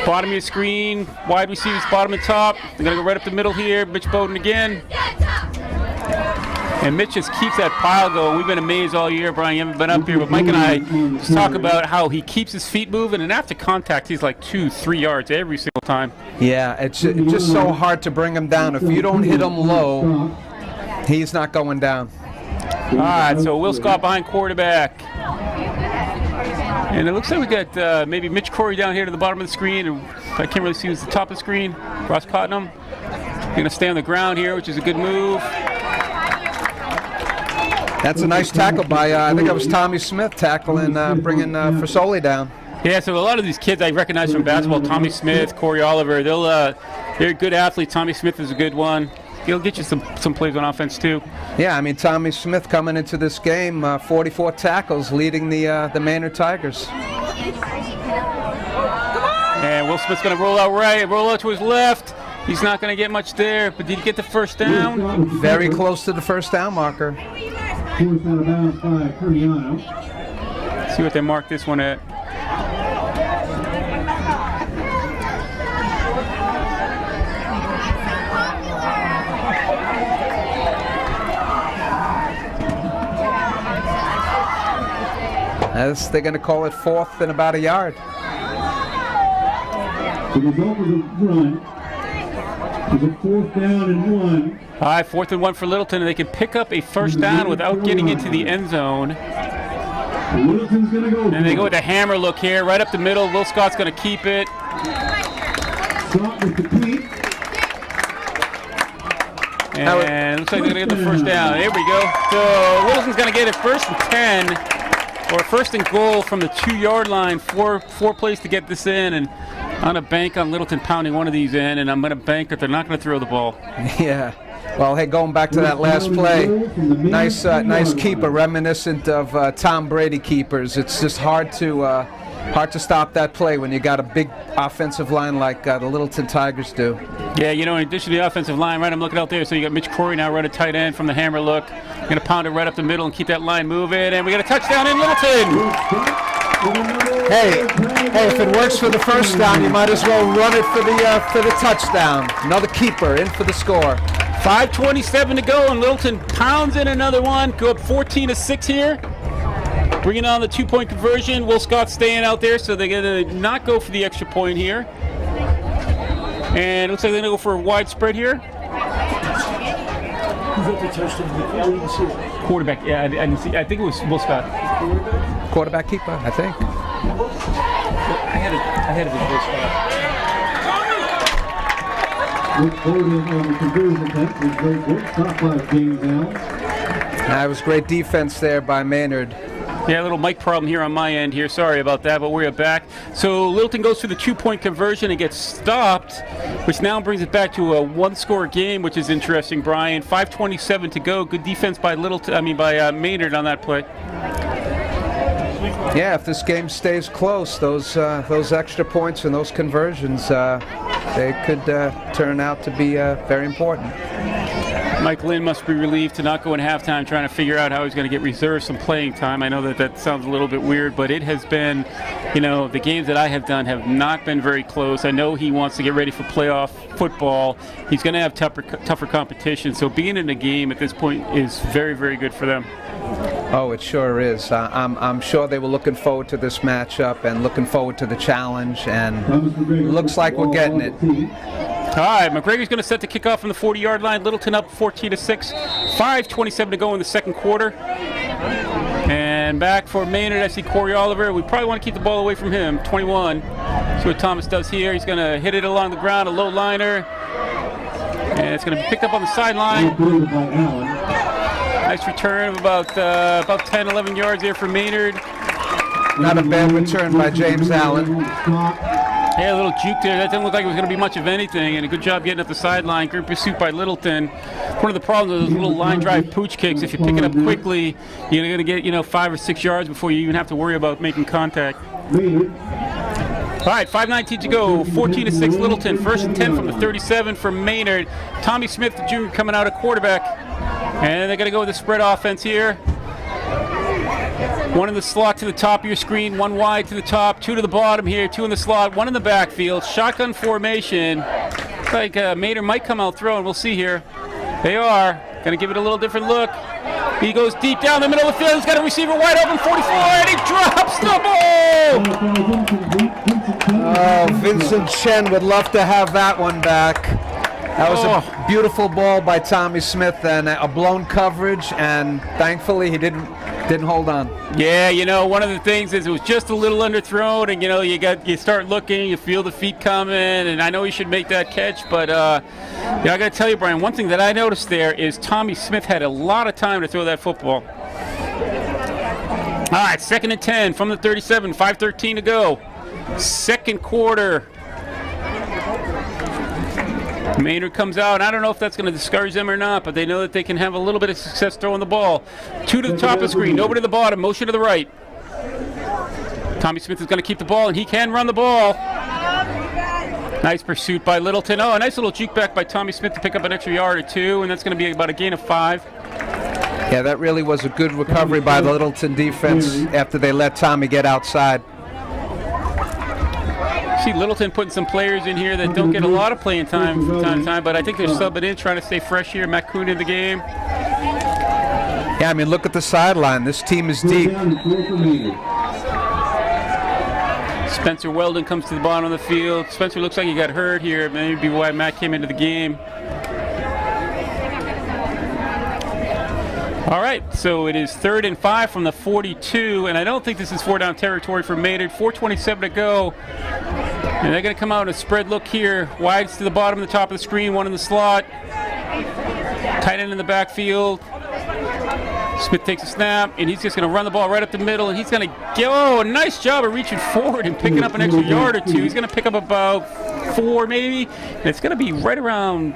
Speaker 1: Bottom of your screen, wide receivers, bottom and top. They're going to go right up the middle here. Mitch Bowden again. And Mitch just keeps that pile going. We've been amazed all year, Brian. You haven't been up here, but Mike and I just talk about how he keeps his feet moving, and after contact, he's like 2-3 yards every single time.
Speaker 2: Yeah, it's just so hard to bring him down. If you don't hit him low, he's not going down.
Speaker 1: All right, so Will Scott behind quarterback. And it looks like we got maybe Mitch Corey down here to the bottom of the screen, and I can't really see who's the top of the screen. Ross Cottenham. Going to stay on the ground here, which is a good move.
Speaker 2: That's a nice tackle by, I think it was Tommy Smith tackling, bringing Fasoli down.
Speaker 1: Yeah, so a lot of these kids I recognize from basketball, Tommy Smith, Corey Oliver, they're good athletes. Tommy Smith is a good one. He'll get you some plays on offense too.
Speaker 2: Yeah, I mean, Tommy Smith coming into this game, 44 tackles, leading the Maynard Tigers.
Speaker 1: And Will Smith's going to roll out to his left. He's not going to get much there, but did he get the first down?
Speaker 2: Very close to the first down marker.
Speaker 3: Forced out of bounds by Carmiano.
Speaker 1: See what they mark this one at.
Speaker 2: As they're going to call it 4th and about a yard.
Speaker 3: The result was a run. It was a 4th down and 1.
Speaker 1: All right, 4th and 1 for Littleton, and they can pick up a first down without getting into the end zone.
Speaker 3: Littleton's going to go.
Speaker 1: And they go with a hammer look here, right up the middle. Will Scott's going to keep it.
Speaker 3: Scott with the cleat.
Speaker 1: And looks like they're going to get the first down. There we go. So Littleton's going to get it 1st and 10. Or 1st and goal from the 2-yard line. Four plays to get this in, and I'm going to bank on Littleton pounding one of these in, and I'm going to bank that they're not going to throw the ball.
Speaker 2: Yeah. Well, hey, going back to that last play, nice keeper, reminiscent of Tom Brady keepers. It's just hard to stop that play when you got a big offensive line like the Littleton Tigers do.
Speaker 1: Yeah, you know, in addition to the offensive line, right, I'm looking out there, so you got Mitch Corey now running tight end from the hammer look. Going to pound it right up the middle and keep that line moving, and we got a touchdown in Littleton.
Speaker 2: Hey, if it works for the first down, you might as well run it for the touchdown. Another keeper in for the score.
Speaker 1: 5:27 to go, and Littleton pounds in another one. Go up 14-6 here. Bringing on the 2-point conversion. Will Scott staying out there, so they're going to not go for the extra point here. And it looks like they're going to go for a wide spread here. Quarterback, yeah, I didn't see. I think it was Will Scott.
Speaker 2: Quarterback keeper, I think.
Speaker 1: I had it with Will Scott.
Speaker 3: Rick Bowden on the conversion attempt was very good. Stopped by James Allen.
Speaker 2: That was great defense there by Maynard.
Speaker 1: Yeah, a little mic problem here on my end here. Sorry about that, but we're back. So Littleton goes for the 2-point conversion and gets stopped, which now brings it back to a one-score game, which is interesting, Brian. 5:27 to go. Good defense by Maynard on that play.
Speaker 2: Yeah, if this game stays close, those extra points and those conversions, they could turn out to be very important.
Speaker 1: Mike Lynn must be relieved to not go in halftime trying to figure out how he's going to get reserved some playing time. I know that sounds a little bit weird, but it has been, the games that I have done have not been very close. I know he wants to get ready for playoff football. He's going to have tougher competition, so being in a game at this point is very, very good for them.
Speaker 2: Oh, it sure is. I'm sure they were looking forward to this matchup and looking forward to the challenge, and looks like we're getting it.
Speaker 1: All right, McGregor's going to set the kickoff from the 40-yard line. Littleton up 14-6. 5:27 to go in the second quarter. And back for Maynard, I see Corey Oliver. We probably want to keep the ball away from him. 21. See what Thomas does here. He's going to hit it along the ground, a low liner. And it's going to be picked up on the sideline. Nice return of about 10, 11 yards there for Maynard.
Speaker 2: Not a bad return by James Allen.
Speaker 1: Yeah, a little juke there. That didn't look like it was going to be much of anything, and a good job getting up the sideline. Great pursuit by Littleton. One of the problems with those little line drive pooch kicks, if you pick it up quickly, you're going to get 5 or 6 yards before you even have to worry about making contact. All right, 5:19 to go. 14-6 Littleton. 1st and 10 from the 37 for Maynard. Tommy Smith, the junior, coming out at quarterback. And they're going to go with the spread offense here. One in the slot to the top of your screen, one wide to the top, 2 to the bottom here, 2 in the slot, 1 in the backfield. Shotgun formation. Looks like Maynard might come out throwing. We'll see here. They are. Going to give it a little different look. He goes deep down the middle of the field. He's got a receiver wide open, 44, and he drops the ball!
Speaker 2: Oh, Vincent Chen would love to have that one back. That was a beautiful ball by Tommy Smith and a blown coverage, and thankfully he didn't hold on.
Speaker 1: Yeah, one of the things is it was just a little underthrown, and you start looking, you feel the feet coming, and I know he should make that catch, but I got to tell you, Brian, one thing that I noticed there is Tommy Smith had a lot of time to throw that football. All right, 2nd and 10 from the 37, 5:13 to go. Second quarter. Maynard comes out. I don't know if that's going to discourage them or not, but they know that they can have a little bit of success throwing the ball. 2 to the top of the screen, nobody to the bottom, motion to the right. Tommy Smith is going to keep the ball, and he can run the ball. Nice pursuit by Littleton. Oh, a nice little juke back by Tommy Smith to pick up an extra yard or 2, and that's going to be about a gain of 5.
Speaker 2: Yeah, that really was a good recovery by the Littleton defense after they let Tommy get outside.
Speaker 1: See Littleton putting some players in here that don't get a lot of playing time from time to time, but I think they're subbing in, trying to stay fresh here. Matt Kuhn in the game.
Speaker 2: Yeah, I mean, look at the sideline. This team is deep.
Speaker 1: Spencer Weldon comes to the bottom of the field. Spencer looks like he got hurt here. Maybe why Matt came into the game. All right, so it is 3rd and 5 from the 42, and I don't think this is 4-down territory for Maynard. 4:27 to go. And they're going to come out in a spread look here. Wides to the bottom of the top of the screen, 1 in the slot. Tight end in the backfield. Smith takes a snap, and he's just going to run the ball right up the middle, and he's going to go. A nice job of reaching forward and picking up an extra yard or 2. He's going to pick up about 4 maybe, and it's going to be right around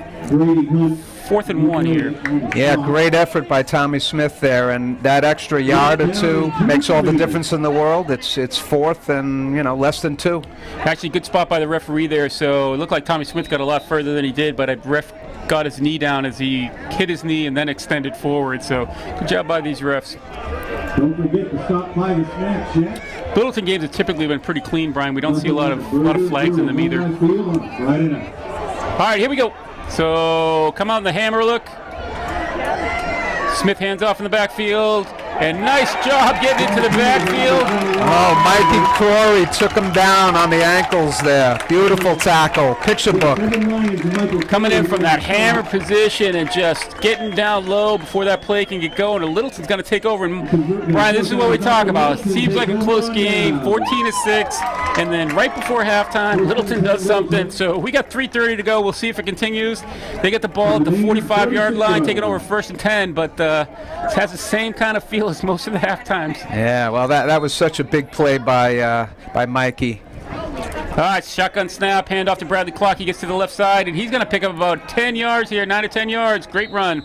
Speaker 1: 4th and 1 here.
Speaker 2: Yeah, great effort by Tommy Smith there, and that extra yard or 2 makes all the difference in the world. It's 4th and less than 2.
Speaker 1: Actually, good spot by the referee there. So it looked like Tommy Smith got a lot further than he did, but a ref got his knee down as he hit his knee and then extended forward. So good job by these refs.
Speaker 3: Don't forget to stop by the snack shack.
Speaker 1: Littleton games have typically been pretty clean, Brian. We don't see a lot of flags in them either. All right, here we go. So come out in the hammer look. Smith hands off in the backfield. And nice job getting into the backfield.
Speaker 2: Oh, Mikey Corey took him down on the ankles there. Beautiful tackle. Picture book.
Speaker 1: Coming in from that hammer position and just getting down low before that play can get going. And Littleton's going to take over. And Brian, this is what we talk about. It seems like a close game, 14-6. And then right before halftime, Littleton does something. So we got 3:30 to go. We'll see if it continues. They get the ball at the 45-yard line, taking over 1st and 10. But it has the same kind of feel as most of the half times.
Speaker 2: Yeah, well, that was such a big play by Mikey.
Speaker 1: All right, shotgun snap, hand off to Bradley Clark. He gets to the left side, and he's going to pick up about 10 yards here, 9 to 10 yards. Great run.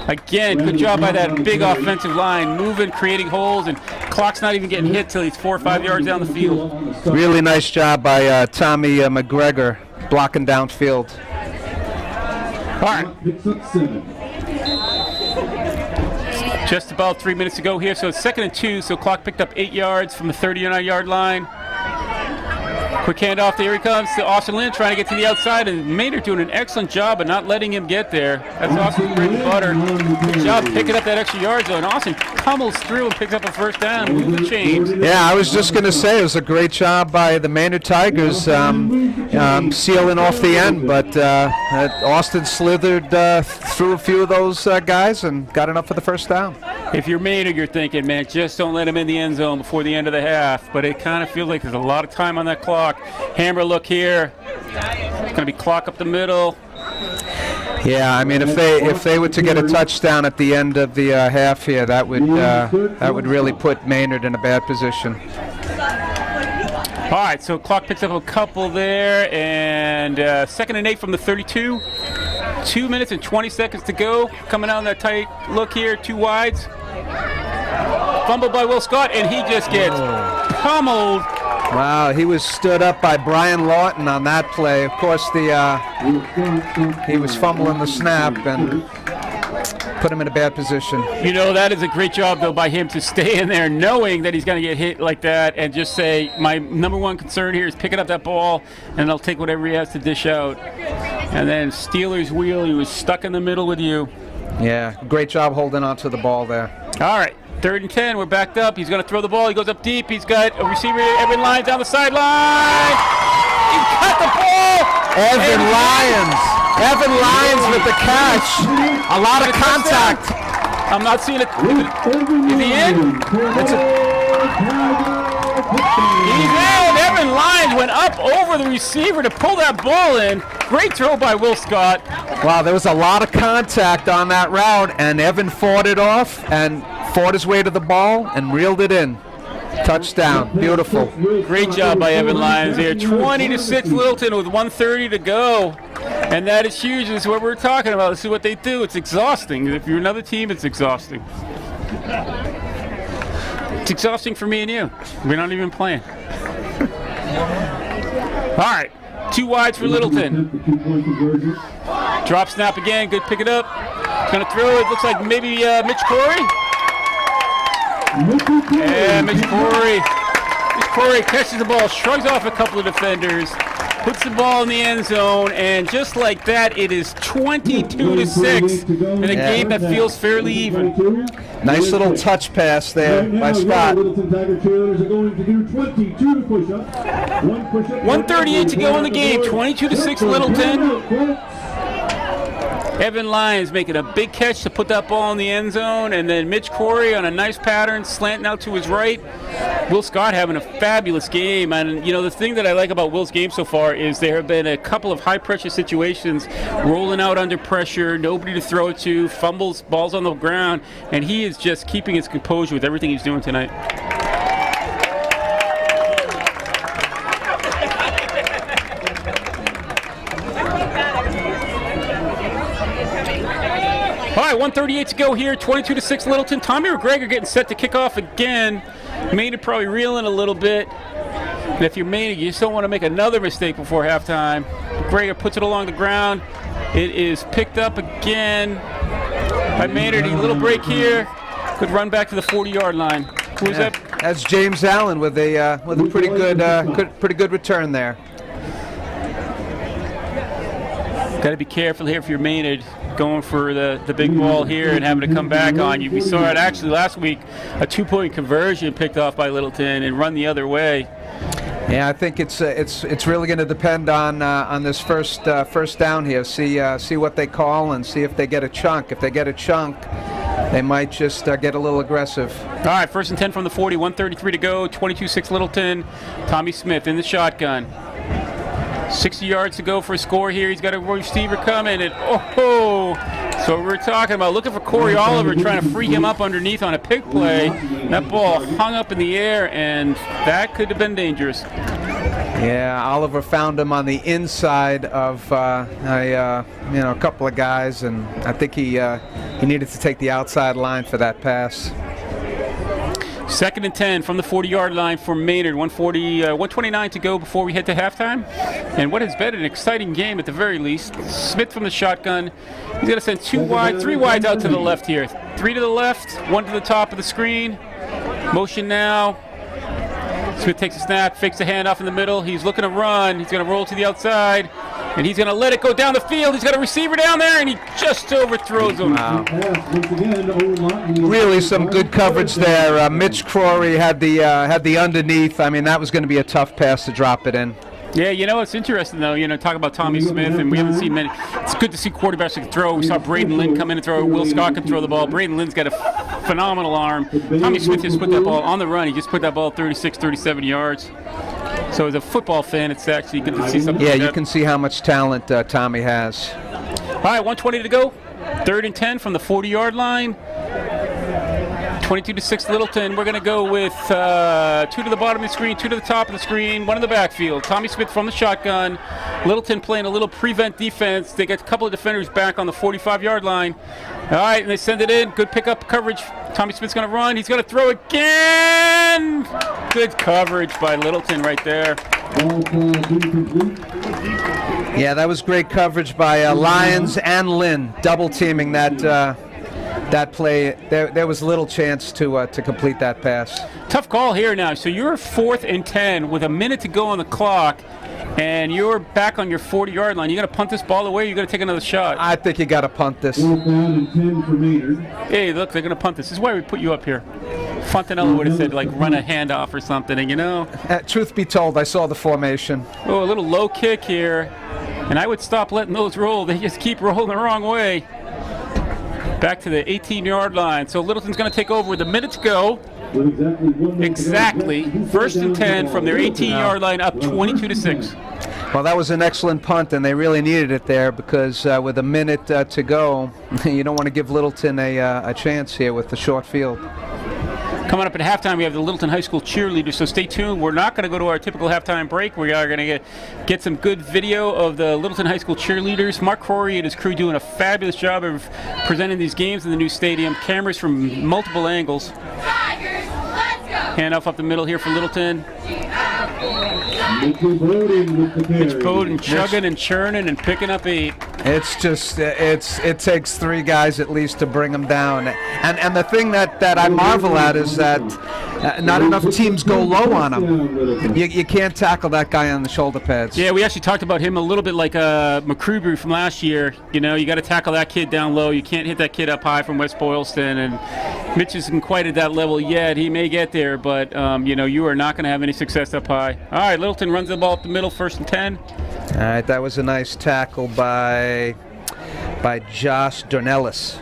Speaker 1: Again, good job by that big offensive line, moving, creating holes, and Clark's not even getting hit till he's 4 or 5 yards down the field.
Speaker 2: Really nice job by Tommy McGregor blocking downfield.
Speaker 1: All right. Just about 3 minutes to go here, so it's 2nd and 2, so Clark picked up 8 yards from the 39-yard line. Quick handoff, there he comes to Austin Lynn, trying to get to the outside, and Maynard doing an excellent job of not letting him get there. That's Austin's bread and butter. Good job picking up that extra yard zone. Austin pummels through and picks up a first down, move the chains.
Speaker 2: Yeah, I was just going to say it was a great job by the Maynard Tigers sealing off the end, but Austin slithered through a few of those guys and got enough for the first down.
Speaker 1: If you're Maynard, you're thinking, man, just don't let him in the end zone before the end of the half, but it kind of feels like there's a lot of time on that clock. Hammer look here. It's going to be clock up the middle.
Speaker 2: Yeah, I mean, if they were to get a touchdown at the end of the half here, that would really put Maynard in a bad position.
Speaker 1: All right, so clock picks up a couple there, and 2nd and 8 from the 32. 2 minutes and 20 seconds to go. Coming out in that tight look here, 2 wides. Fumbled by Will Scott, and he just gets pummeled.
Speaker 2: Wow, he was stood up by Brian Lawton on that play. Of course, he was fumbling the snap and put him in a bad position.
Speaker 1: You know, that is a great job, though, by him to stay in there knowing that he's going to get hit like that and just say, my number one concern here is picking up that ball, and I'll take whatever he has to dish out. And then Steelers wheel, he was stuck in the middle with you.
Speaker 2: Yeah, great job holding on to the ball there.
Speaker 1: All right, 3rd and 10, we're backed up. He's going to throw the ball. He goes up deep. He's got a receiver, Evan Lyons, down the sideline. He cut the ball.
Speaker 2: Evan Lyons with the catch. A lot of contact.
Speaker 1: I'm not seeing it. Is he in? He's in. Evan Lyons went up over the receiver to pull that ball in. Great throw by Will Scott.
Speaker 2: Wow, there was a lot of contact on that route, and Evan fought it off and fought his way to the ball and reeled it in. Touchdown. Beautiful.
Speaker 1: Great job by Evan Lyons here. 20-6 Littleton with 1:30 to go. And that is huge. This is what we're talking about. This is what they do. It's exhausting. If you're another team, it's exhausting. It's exhausting for me and you. We're not even playing. All right. 2 wides for Littleton. Drop snap again. Good pick it up. Going to throw it. Looks like maybe Mitch Corey. Yeah, Mitch Corey. Mitch Corey catches the ball, shrugs off a couple of defenders, puts the ball in the end zone, and just like that, it is 22-6 in a game that feels fairly even.
Speaker 2: Nice little touch pass there by Scott.
Speaker 1: 1:38 to go in the game, 22-6 Littleton. Evan Lyons making a big catch to put that ball in the end zone, and then Mitch Corey on a nice pattern, slanting out to his right. Will Scott having a fabulous game, and you know the thing that I like about Will's game so far is there have been a couple of high-pressure situations, rolling out under pressure, nobody to throw it to, fumbles, balls on the ground, and he is just keeping his composure with everything he's doing tonight. All right, 1:38 to go here, 22-6 Littleton. Tommy McGregor getting set to kick off again. Maynard probably reeling a little bit. And if you're Maynard, you just don't want to make another mistake before halftime. McGregor puts it along the ground. It is picked up again by Maynard. A little break here. Good run back to the 40-yard line. Who is that?
Speaker 2: That's James Allen with a pretty good return there.
Speaker 1: Got to be careful here if you're Maynard, going for the big ball here and having to come back on you. We saw it actually last week, a 2-point conversion picked off by Littleton and run the other way.
Speaker 2: Yeah, I think it's really going to depend on this first down here. See what they call and see if they get a chunk. If they get a chunk, they might just get a little aggressive.
Speaker 1: All right, 1st and 10 from the 40, 1:33 to go, 22-6 Littleton. Tommy Smith in the shotgun. 60 yards to go for a score here. He's got a receiver coming, and so we're talking about looking for Corey Oliver, trying to free him up underneath on a pick play. That ball hung up in the air, and that could have been dangerous.
Speaker 2: Yeah, Oliver found him on the inside of a couple of guys, and I think he needed to take the outside line for that pass.
Speaker 1: 2nd and 10 from the 40-yard line for Maynard. 129 to go before we head to halftime. And what has been an exciting game at the very least. Smith from the shotgun. He's going to send 3 wides out to the left here. 3 to the left, 1 to the top of the screen. Motion now. Smith takes a snap, fakes a handoff in the middle. He's looking to run. He's going to roll to the outside, and he's going to let it go down the field. He's got a receiver down there, and he just overthrows him.
Speaker 2: Wow. Really some good coverage there. Mitch Crory had the underneath. I mean, that was going to be a tough pass to drop it in.
Speaker 1: Yeah, it's interesting, though. Talk about Tommy Smith, and we haven't seen many. It's good to see quarterbacks that can throw. We saw Braden Lynn come in and throw. Will Scott can throw the ball. Braden Lynn's got a phenomenal arm. Tommy Smith just put that ball on the run. He just put that ball 36, 37 yards. So as a football fan, it's actually good to see something
Speaker 2: Yeah,
Speaker 1: like
Speaker 2: you
Speaker 1: that.
Speaker 2: can see how much talent Tommy has.
Speaker 1: All right, 1:20 to go. 3rd and 10 from the 40-yard line. 22-6 Littleton. We're going to go with 2 to the bottom of the screen, 2 to the top of the screen, 1 in the backfield. Tommy Smith from the shotgun. Littleton playing a little prevent defense. They got a couple of defenders back on the 45-yard line. All right, and they send it in. Good pickup coverage. Tommy Smith's going to run. He's going to throw again. Good coverage by Littleton right there.
Speaker 2: Yeah, that was great coverage by Lyons and Lynn, double teaming that play. There was little chance to complete that pass.
Speaker 1: Tough call here now. So you're 4th and 10 with a minute to go on the clock, and you're back on your 40-yard line. You got to punt this ball away. You got to take another shot.
Speaker 2: I think you got to punt this.
Speaker 3: 4th down and 10 for Maynard.
Speaker 1: Hey, look, they're going to punt this. This is why we put you up here. Fontanella would have said, like, run a handoff or something, and
Speaker 2: Truth be told, I saw the formation.
Speaker 1: Oh, a little low kick here, and I would stop letting those roll. They just keep rolling the wrong way. Back to the 18-yard line. So Littleton's going to take over with a minute to go. Exactly. 1st and 10 from their 18-yard line, up 22-6.
Speaker 2: Well, that was an excellent punt, and they really needed it there because with a minute to go, you don't want to give Littleton a chance here with the short field.
Speaker 1: Coming up at halftime, we have the Littleton High School cheerleaders, so stay tuned. We're not going to go to our typical halftime break. We are going to get some good video of the Littleton High School cheerleaders. Mark Corey and his crew doing a fabulous job of presenting these games in the new stadium. Cameras from multiple angles. Handoff up the middle here for Littleton. Mitch Bowden chugging and churning and picking up 8.
Speaker 2: It's just it takes 3 guys at least to bring them down, and the thing that I marvel at is that not enough teams go low on him. You can't tackle that guy on the shoulder pads.
Speaker 1: Yeah, we actually talked about him a little bit like McCreebury from last year. You got to tackle that kid down low. You can't hit that kid up high from West Boylston, and Mitch isn't quite at that level yet. He may get there, but you are not going to have any success up high. All right, Littleton runs the ball up the middle, 1st and 10.
Speaker 2: All right, that was a nice tackle by Josh Dornelis.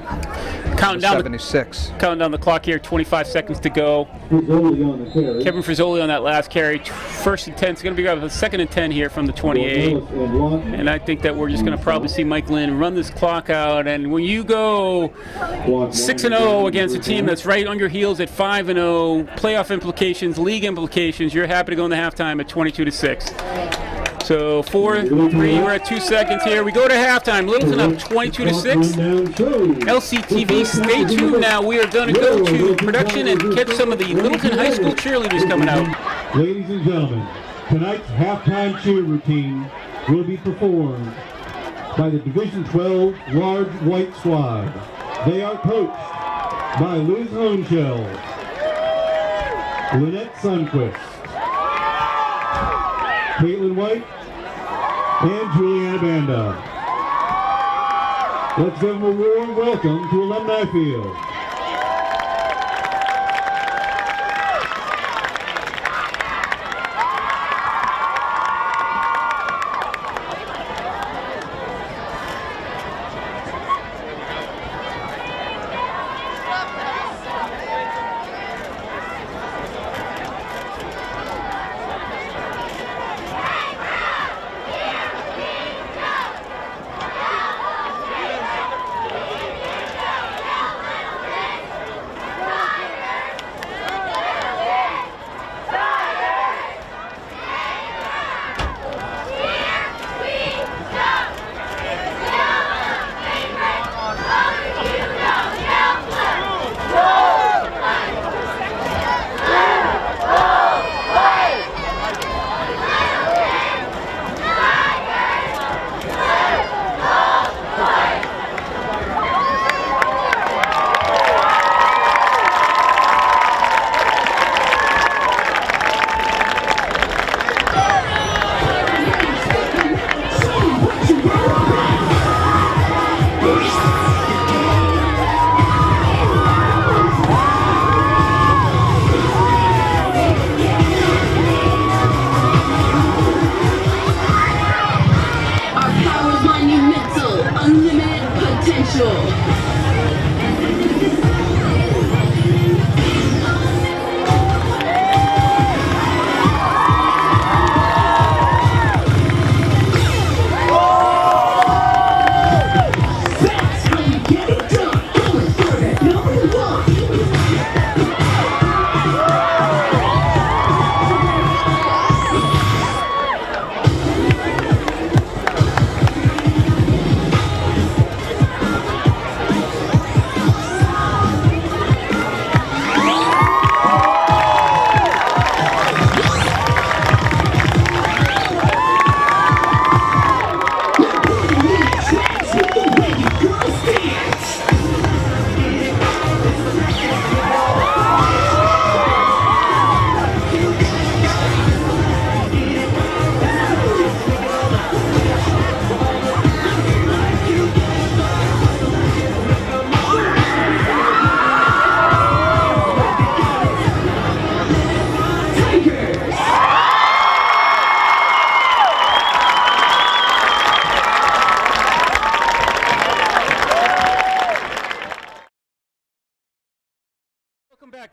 Speaker 1: Counting down
Speaker 2: 76.
Speaker 1: Counting down the clock here, 25 seconds to go. Kevin Frizzoli on that last carry. 1st and 10. It's going to be a 2nd and 10 here from the 28. And I think that we're just going to probably see Mike Lynn run this clock out. And when you go 6-0 against a team that's right on your heels at 5-0, playoff implications, league implications, you're happy to go in the halftime at 22-6. So 4-3, we're at 2 seconds here. We go to halftime. Littleton up 22-6. LCTV, stay tuned now. We are going to go to production and catch some of the Littleton High School cheerleaders coming out.
Speaker 3: Ladies and gentlemen, tonight's halftime cheer routine will be performed by the Division 12 Large White Squad. They are coached by Liz Honeshell, Lynette Sunquist, Caitlin White, and Juliana Banda. Let's give them a warm welcome to Alumni Field.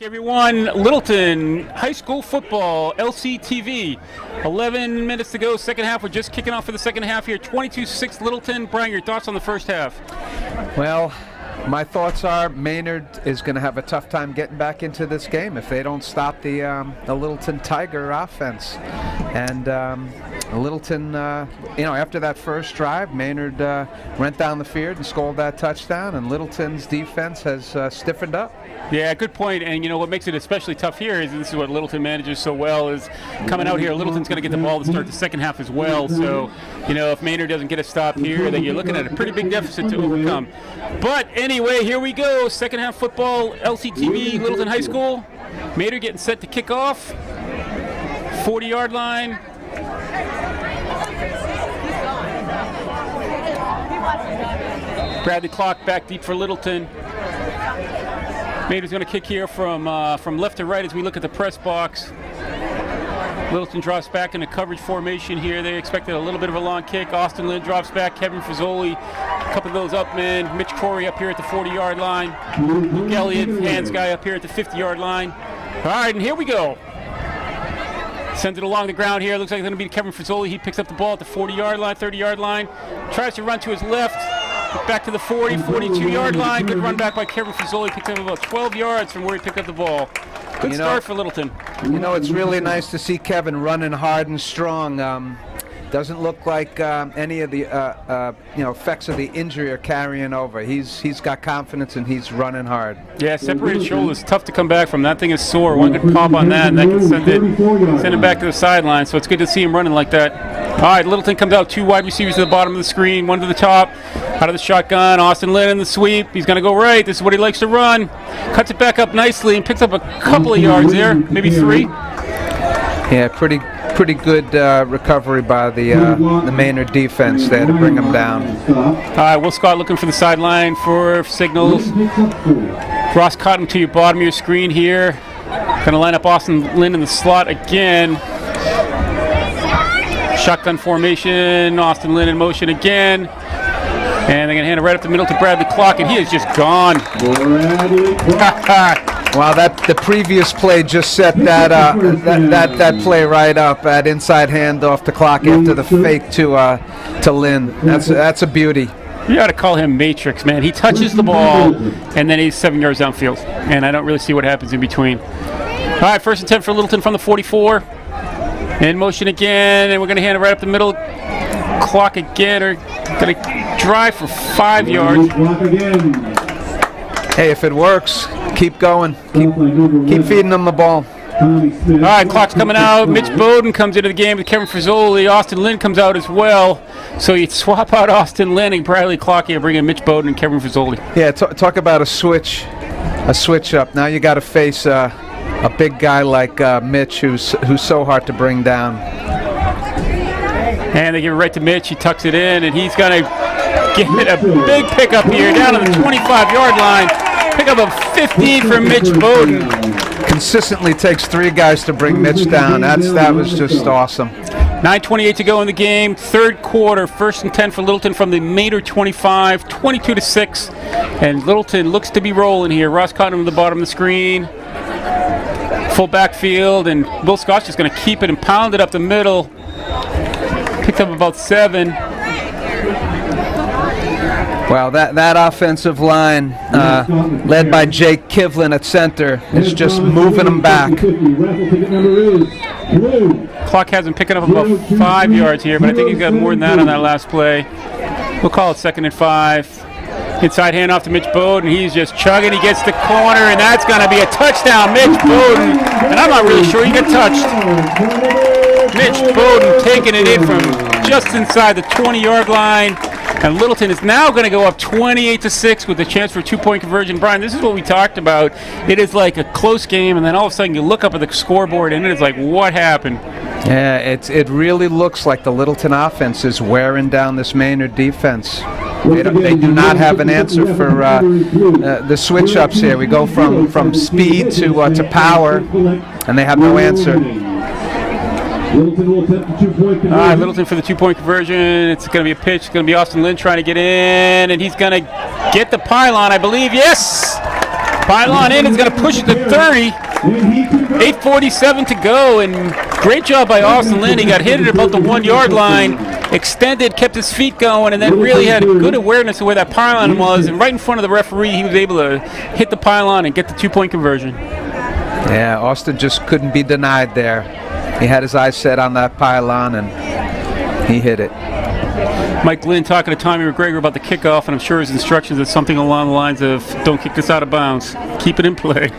Speaker 1: Back, everyone. Littleton High School Football, LCTV. 11 minutes to go, second half. We're just kicking off for the second half here. 22-6 Littleton. Brian, your thoughts on the first half?
Speaker 2: Well, my thoughts are Maynard is going to have a tough time getting back into this game if they don't stop the Littleton Tiger offense. And Littleton, after that first drive, Maynard went down the field and scored that touchdown, and Littleton's defense has stiffened up.
Speaker 1: Yeah, good point. And what makes it especially tough here is this is what Littleton manages so well, is coming out here. Littleton's going to get the ball to start the second half as well. So, if Maynard doesn't get a stop here, then you're looking at a pretty big deficit to overcome. But anyway, here we go. Second half football, LCTV, Littleton High School. Maynard getting set to kick off. 40-yard line. Bradley Clock back deep for Littleton. Maynard's going to kick here from left to right as we look at the press box. Littleton drops back in a coverage formation here. They expected a little bit of a long kick. Austin Lynn drops back. Kevin Frisoli, a couple of those up men. Mitch Corey up here at the 40-yard line. Luke Elliott, hands guy up here at the 50-yard line. All right, and here we go. Sends it along the ground here. Looks like it's going to be Kevin Frisoli. He picks up the ball at the 40-yard line, 30-yard line. Tries to run to his left. Back to the 40, 42-yard line. Good run back by Kevin Frisoli. Picked up about 12 yards from where he picked up the ball. Good start for Littleton.
Speaker 2: It's really nice to see Kevin running hard and strong. Doesn't look like any of the effects of the injury are carrying over. He's got confidence and he's running hard. Yeah,
Speaker 1: separated shoulders, tough to come back from. That thing is sore. One good pop on that, and that can send him back to the sideline. So it's good to see him running like that. All right, Littleton comes out, two wide receivers to the bottom of the screen, one to the top. Out of the shotgun, Austin Lynn in the sweep. He's going to go right. This is what he likes to run. Cuts it back up nicely and picks up a couple of yards there, maybe 3.
Speaker 2: Yeah, pretty good recovery by the Maynard defense there to bring him down.
Speaker 1: All right, Will Scott looking for the sideline for signals. Ross Cotton to your bottom of your screen here. Going to line up Austin Lynn in the slot again. Shotgun formation, Austin Lynn in motion again. And they're going to hand it right up the middle to Bradley Clock, and he is just gone.
Speaker 2: Wow, the previous play just set that play right up. That inside handoff to Clock after the fake to Lynn. That's a beauty.
Speaker 1: You got to call him Matrix, man. He touches the ball, and then he's 7 yards downfield, and I don't really see what happens in between. All right, first and 10 for Littleton from the 44. In motion again, and we're going to hand it right up the middle. Clock again, or going to drive for 5 yards.
Speaker 2: Hey, if it works, keep going. Keep feeding them the ball.
Speaker 1: All right, Clock's coming out. Mitch Bowden comes into the game with Kevin Frisoli. Austin Lynn comes out as well. So you swap out Austin Lynn and Bradley Clock here, bring in Mitch Bowden and Kevin Frisoli.
Speaker 2: Yeah, talk about a switch up. Now you got to face a big guy like Mitch, who's so hard to bring down.
Speaker 1: And they give it right to Mitch. He tucks it in, and he's going to get a big pickup here down to the 25-yard line. Pick up a 15 for Mitch Bowden.
Speaker 2: Consistently takes 3 guys to bring Mitch down. That was just awesome.
Speaker 1: 9:28 to go in the game. Third quarter, first and 10 for Littleton from the Maynard 25, 22-6. And Littleton looks to be rolling here. Ross Cotton on the bottom of the screen. Full backfield, and Will Scott's just going to keep it and pound it up the middle. Picked up about 7.
Speaker 2: Wow, that offensive line, led by Jake Kivlin at center, is just moving them back.
Speaker 1: Clock has him picking up about 5 yards here, but I think he's got more than that on that last play. We'll call it 2nd and 5. Inside handoff to Mitch Bowden. He's just chugging. He gets the corner, and that's going to be a touchdown. Mitch Bowden, and I'm not really sure he got touched. Mitch Bowden taking it in from just inside the 20-yard line. And Littleton is now going to go up 28-6 with a chance for a 2-point conversion. Brian, this is what we talked about. It is like a close game, and then all of a sudden you look up at the scoreboard, and it is like, what happened?
Speaker 2: Yeah, it really looks like the Littleton offense is wearing down this Maynard defense. They do not have an answer for the switch-ups here. We go from speed to power, and they have no answer.
Speaker 3: Littleton will attempt the 2-point conversion.
Speaker 1: All right, Littleton for the 2-point conversion. It's going to be a pitch. It's going to be Austin Lynn trying to get in, and he's going to get the pylon, I believe. Yes! Pylon in is going to push it to 30. 8:47 to go, and great job by Austin Lynn. He got hit at about the 1 yard line, extended, kept his feet going, and then really had good awareness of where that pylon was. And right in front of the referee, he was able to hit the pylon and get the 2-point conversion.
Speaker 2: Yeah, Austin just couldn't be denied there. He had his eyes set on that pylon, and he hit it.
Speaker 1: Mike Lynn talking to Tommy McGregor about the kickoff, and I'm sure his instructions are something along the lines of, don't kick this out of bounds. Keep it in play.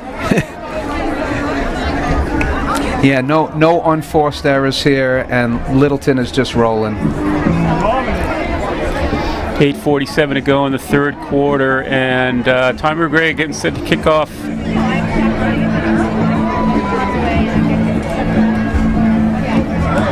Speaker 2: Yeah, no unforced errors here, and Littleton is just rolling.
Speaker 1: 8:47 to go in the third quarter, and Tommy McGregor getting set to kick off.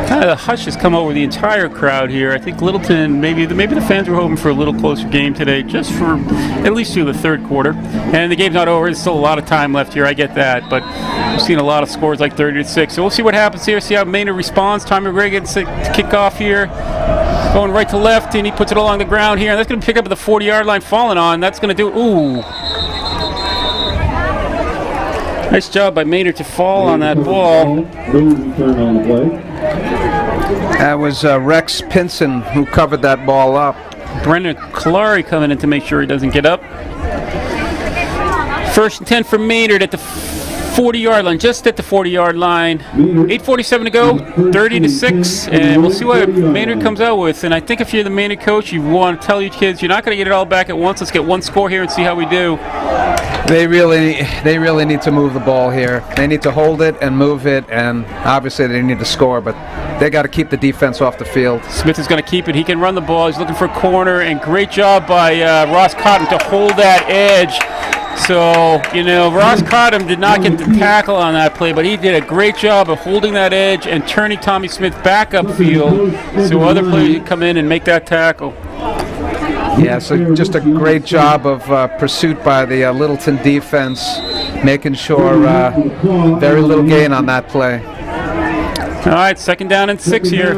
Speaker 1: Kind of the hush has come over the entire crowd here. I think Littleton, maybe the fans were hoping for a little closer game today, just for at least through the third quarter. And the game's not over. There's still a lot of time left here. I get that, but we've seen a lot of scores like 30-6. So we'll see what happens here. See how Maynard responds. Tommy McGregor gets to kick off here, going right to left, and he puts it along the ground here. And that's going to pick up at the 40-yard line, falling on. That's going to do. Ooh. Nice job by Maynard to fall on that ball.
Speaker 2: That was Rex Pinson who covered that ball up.
Speaker 1: Brendan Kalari coming in to make sure he doesn't get up. First and 10 for Maynard at the 40-yard line, just at the 40-yard line. 8:47 to go, 30-6, and we'll see what Maynard comes out with. And I think if you're the Maynard coach, you want to tell your kids, you're not going to get it all back at once. Let's get one score here and see how we do.
Speaker 2: They really need to move the ball here. They need to hold it and move it, and obviously they need to score, but they got to keep the defense off the field.
Speaker 1: Smith is going to keep it. He can run the ball. He's looking for a corner, and great job by Ross Cotton to hold that edge. So, Ross Cotton did not get the tackle on that play, but he did a great job of holding that edge and turning Tommy Smith back upfield so other players can come in and make that tackle.
Speaker 2: Yeah, so just a great job of pursuit by the Littleton defense, making sure very little gain on that play.
Speaker 1: All right, 2nd down and 6 here.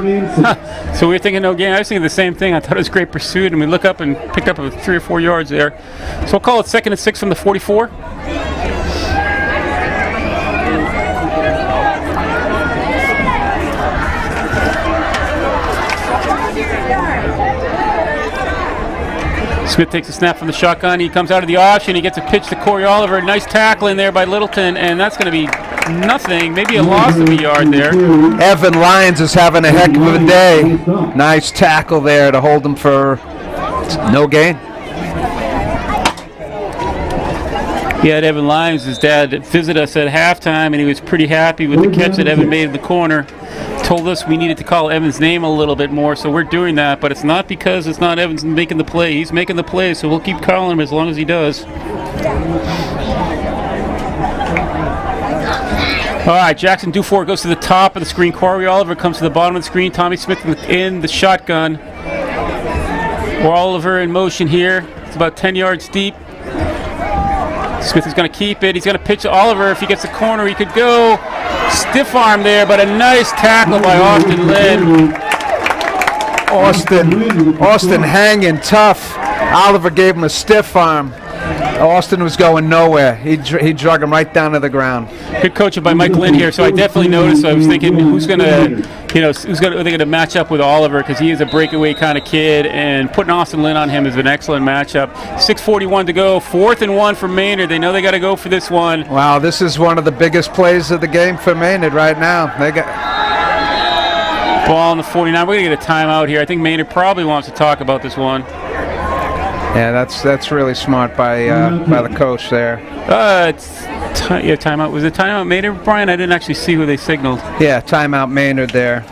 Speaker 1: So we were thinking no gain. I was thinking the same thing. I thought it was great pursuit, and we look up and picked up 3 or 4 yards there. So we'll call it 2nd and 6 from the 44. Smith takes a snap from the shotgun. He comes out of the option. He gets a pitch to Corey Oliver. Nice tackle in there by Littleton, and that's going to be nothing. Maybe a loss of a yard there.
Speaker 2: Evan Lyons is having a heck of a day. Nice tackle there to hold him for no gain.
Speaker 1: He had Evan Lyons, his dad, visit us at halftime, and he was pretty happy with the catch that Evan made in the corner. Told us we needed to call Evan's name a little bit more, so we're doing that, but it's not because it's not Evans making the play. He's making the play, so we'll keep calling him as long as he does. All right, Jackson Dufour goes to the top of the screen. Corey Oliver comes to the bottom of the screen. Tommy Smith in the shotgun. Oliver in motion here. It's about 10 yards deep. Smith is going to keep it. He's going to pitch to Oliver. If he gets the corner, he could go. Stiff arm there, but a nice tackle by Austin Lynn.
Speaker 2: Austin hanging tough. Oliver gave him a stiff arm. Austin was going nowhere. He drug him right down to the ground.
Speaker 1: Good coaching by Mike Lynn here. So I definitely noticed. I was thinking, who's going to match up with Oliver, because he is a breakaway kind of kid, and putting Austin Lynn on him is an excellent matchup. 6:41 to go. 4th and 1 for Maynard. They know they got to go for this one.
Speaker 2: Wow, this is one of the biggest plays of the game for Maynard right now. They got
Speaker 1: ball on the 49. We're going to get a timeout here. I think Maynard probably wants to talk about this one.
Speaker 2: Yeah, that's really smart by the coach there.
Speaker 1: Timeout. Was it timeout Maynard, Brian? I didn't actually see who they signaled.
Speaker 2: Yeah, timeout Maynard there.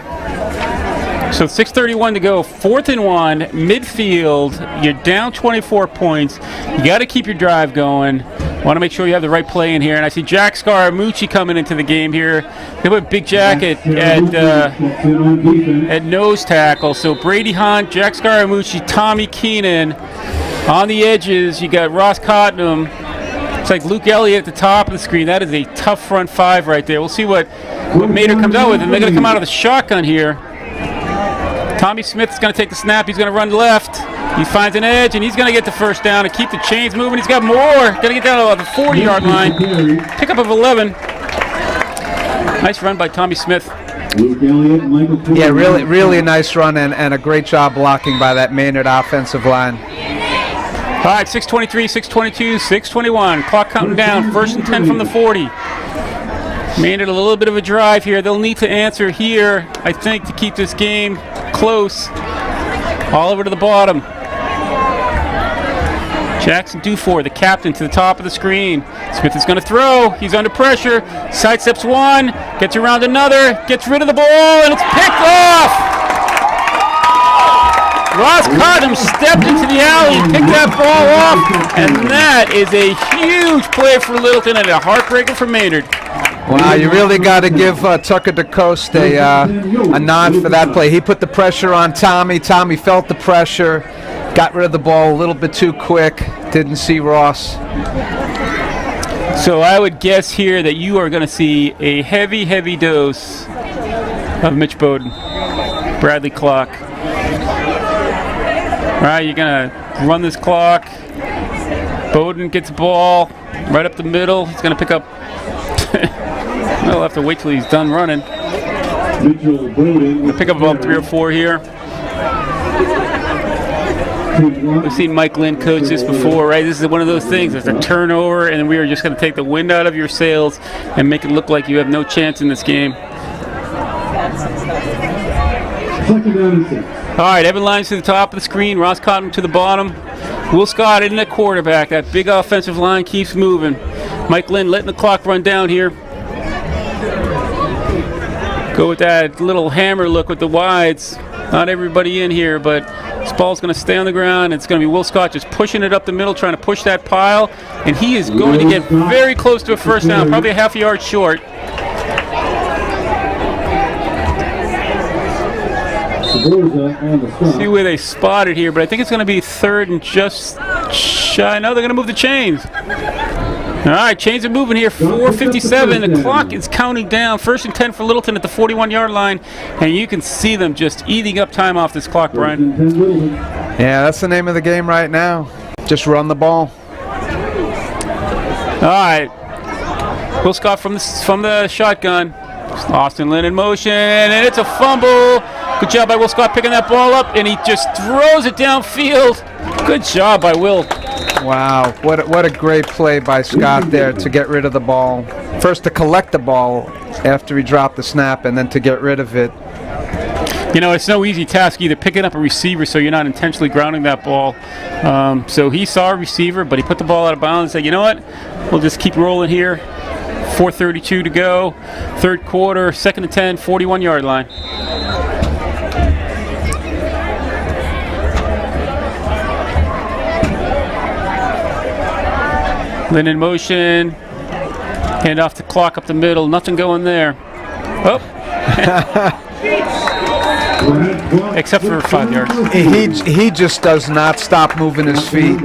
Speaker 1: So 6:31 to go. 4th and 1, midfield. You're down 24 points. You got to keep your drive going. Want to make sure you have the right play in here. And I see Jack Scaramucci coming into the game here. They put Big Jack at nose tackle. So Brady Hunt, Jack Scaramucci, Tommy Keenan. On the edges, you got Ross Cottenham. It's like Luke Elliott at the top of the screen. That is a tough front 5 right there. We'll see what Maynard comes out with. And they're going to come out of the shotgun here. Tommy Smith's going to take the snap. He's going to run left. He finds an edge, and he's going to get the first down and keep the chains moving. He's got more. Going to get down to the 40-yard line. Pickup of 11. Nice run by Tommy Smith.
Speaker 2: Yeah, really a nice run and a great job blocking by that Maynard offensive line.
Speaker 1: All right, 6:23, 6:22, 6:21. Clock counting down. First and 10 from the 40. Maynard a little bit of a drive here. They'll need to answer here, I think, to keep this game close. All over to the bottom. Jackson Dufour, the captain, to the top of the screen. Smith is going to throw. He's under pressure. Sidesteps one, gets around another, gets rid of the ball, and it's picked off. Ross Cottom stepped into the alley and picked that ball off, and that is a huge play for Littleton and a heartbreaker for Maynard.
Speaker 2: Wow, you really got to give Tucker DeCoste a nod for that play. He put the pressure on Tommy. Tommy felt the pressure, got rid of the ball a little bit too quick, didn't see Ross.
Speaker 1: So I would guess here that you are going to see a heavy, heavy dose of Mitch Bowden. Bradley clock. All right, you're going to run this clock. Bowden gets the ball right up the middle. He's going to pick up. We'll have to wait till he's done running. We'll pick up about 3 or 4 here. We've seen Mike Lynn coach this before, right? This is one of those things. There's a turnover, and we are just going to take the wind out of your sails and make it look like you have no chance in this game. All right, Evan Lyons to the top of the screen. Ross Cotton to the bottom. Will Scott in the quarterback. That big offensive line keeps moving. Mike Lynn letting the clock run down here. Go with that little hammer look with the wides. Not everybody in here, but this ball's going to stay on the ground. It's going to be Will Scott just pushing it up the middle, trying to push that pile. And he is going to get very close to a first down, probably a half a yard short. See where they spot it here, but I think it's going to be third and just shy. No, they're going to move the chains. All right, chains are moving here. 4:57. The clock is counting down. First and 10 for Littleton at the 41-yard line, and you can see them just eating up time off this clock, Brian.
Speaker 2: Yeah, that's the name of the game right now. Just run the ball.
Speaker 1: All right, Will Scott from the shotgun. Austin Lynn in motion, and it's a fumble. Good job by Will Scott picking that ball up, and he just throws it downfield. Good job by Will.
Speaker 2: Wow, what a great play by Scott there to get rid of the ball. First to collect the ball after he dropped the snap, and then to get rid of it.
Speaker 1: You know, it's no easy task either picking up a receiver so you're not intentionally grounding that ball. So he saw a receiver, but he put the ball out of bounds and said, you know what, we'll just keep rolling here. 4:32 to go, third quarter, second and 10, 41-yard line. Lynn in motion, hand off the clock up the middle, nothing going there. Oh. Except for 5 yards.
Speaker 2: He just does not stop moving his feet,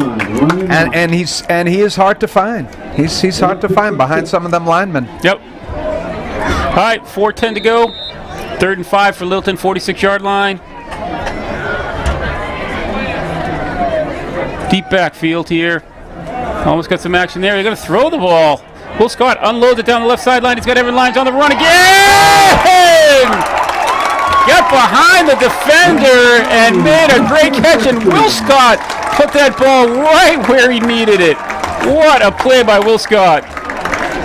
Speaker 2: and he is hard to find. He's hard to find behind some of them linemen.
Speaker 1: Yep. All right, 4:10 to go. Third and 5 for Littleton, 46-yard line. Deep backfield here. Almost got some action there. They're going to throw the ball. Will Scott unloads it down the left sideline. He's got Evan Lyons on the run again. Got behind the defender and made a great catch. And Will Scott put that ball right where he needed it. What a play by Will Scott.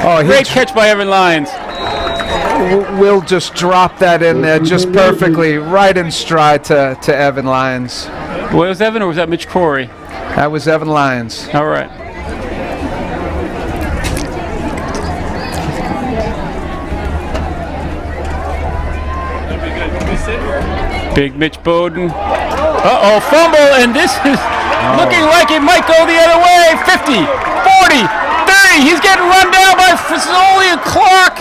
Speaker 1: Oh, great catch by Evan Lyons.
Speaker 2: Will just drop that in there just perfectly, right in stride to Evan Lyons.
Speaker 1: Well, was Evan or was that Mitch Corey?
Speaker 2: That was Evan Lyons.
Speaker 1: All right. Big Mitch Bowden. Uh-oh, fumble, and this is looking like it might go the other way. 50, 40, 30. He's getting run down by Frisoli and Clark.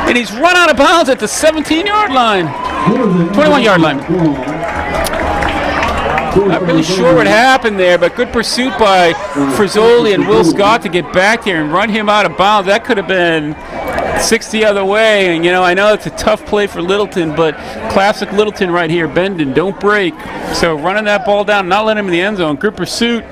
Speaker 1: And he's run out of bounds at the 17-yard line. 21-yard line. Not really sure what happened there, but good pursuit by Frisoli and Will Scott to get back here and run him out of bounds. That could have been 6 the other way, and I know it's a tough play for Littleton, but classic Littleton right here, bend and don't break. So running that ball down, not letting him in the end zone, good pursuit.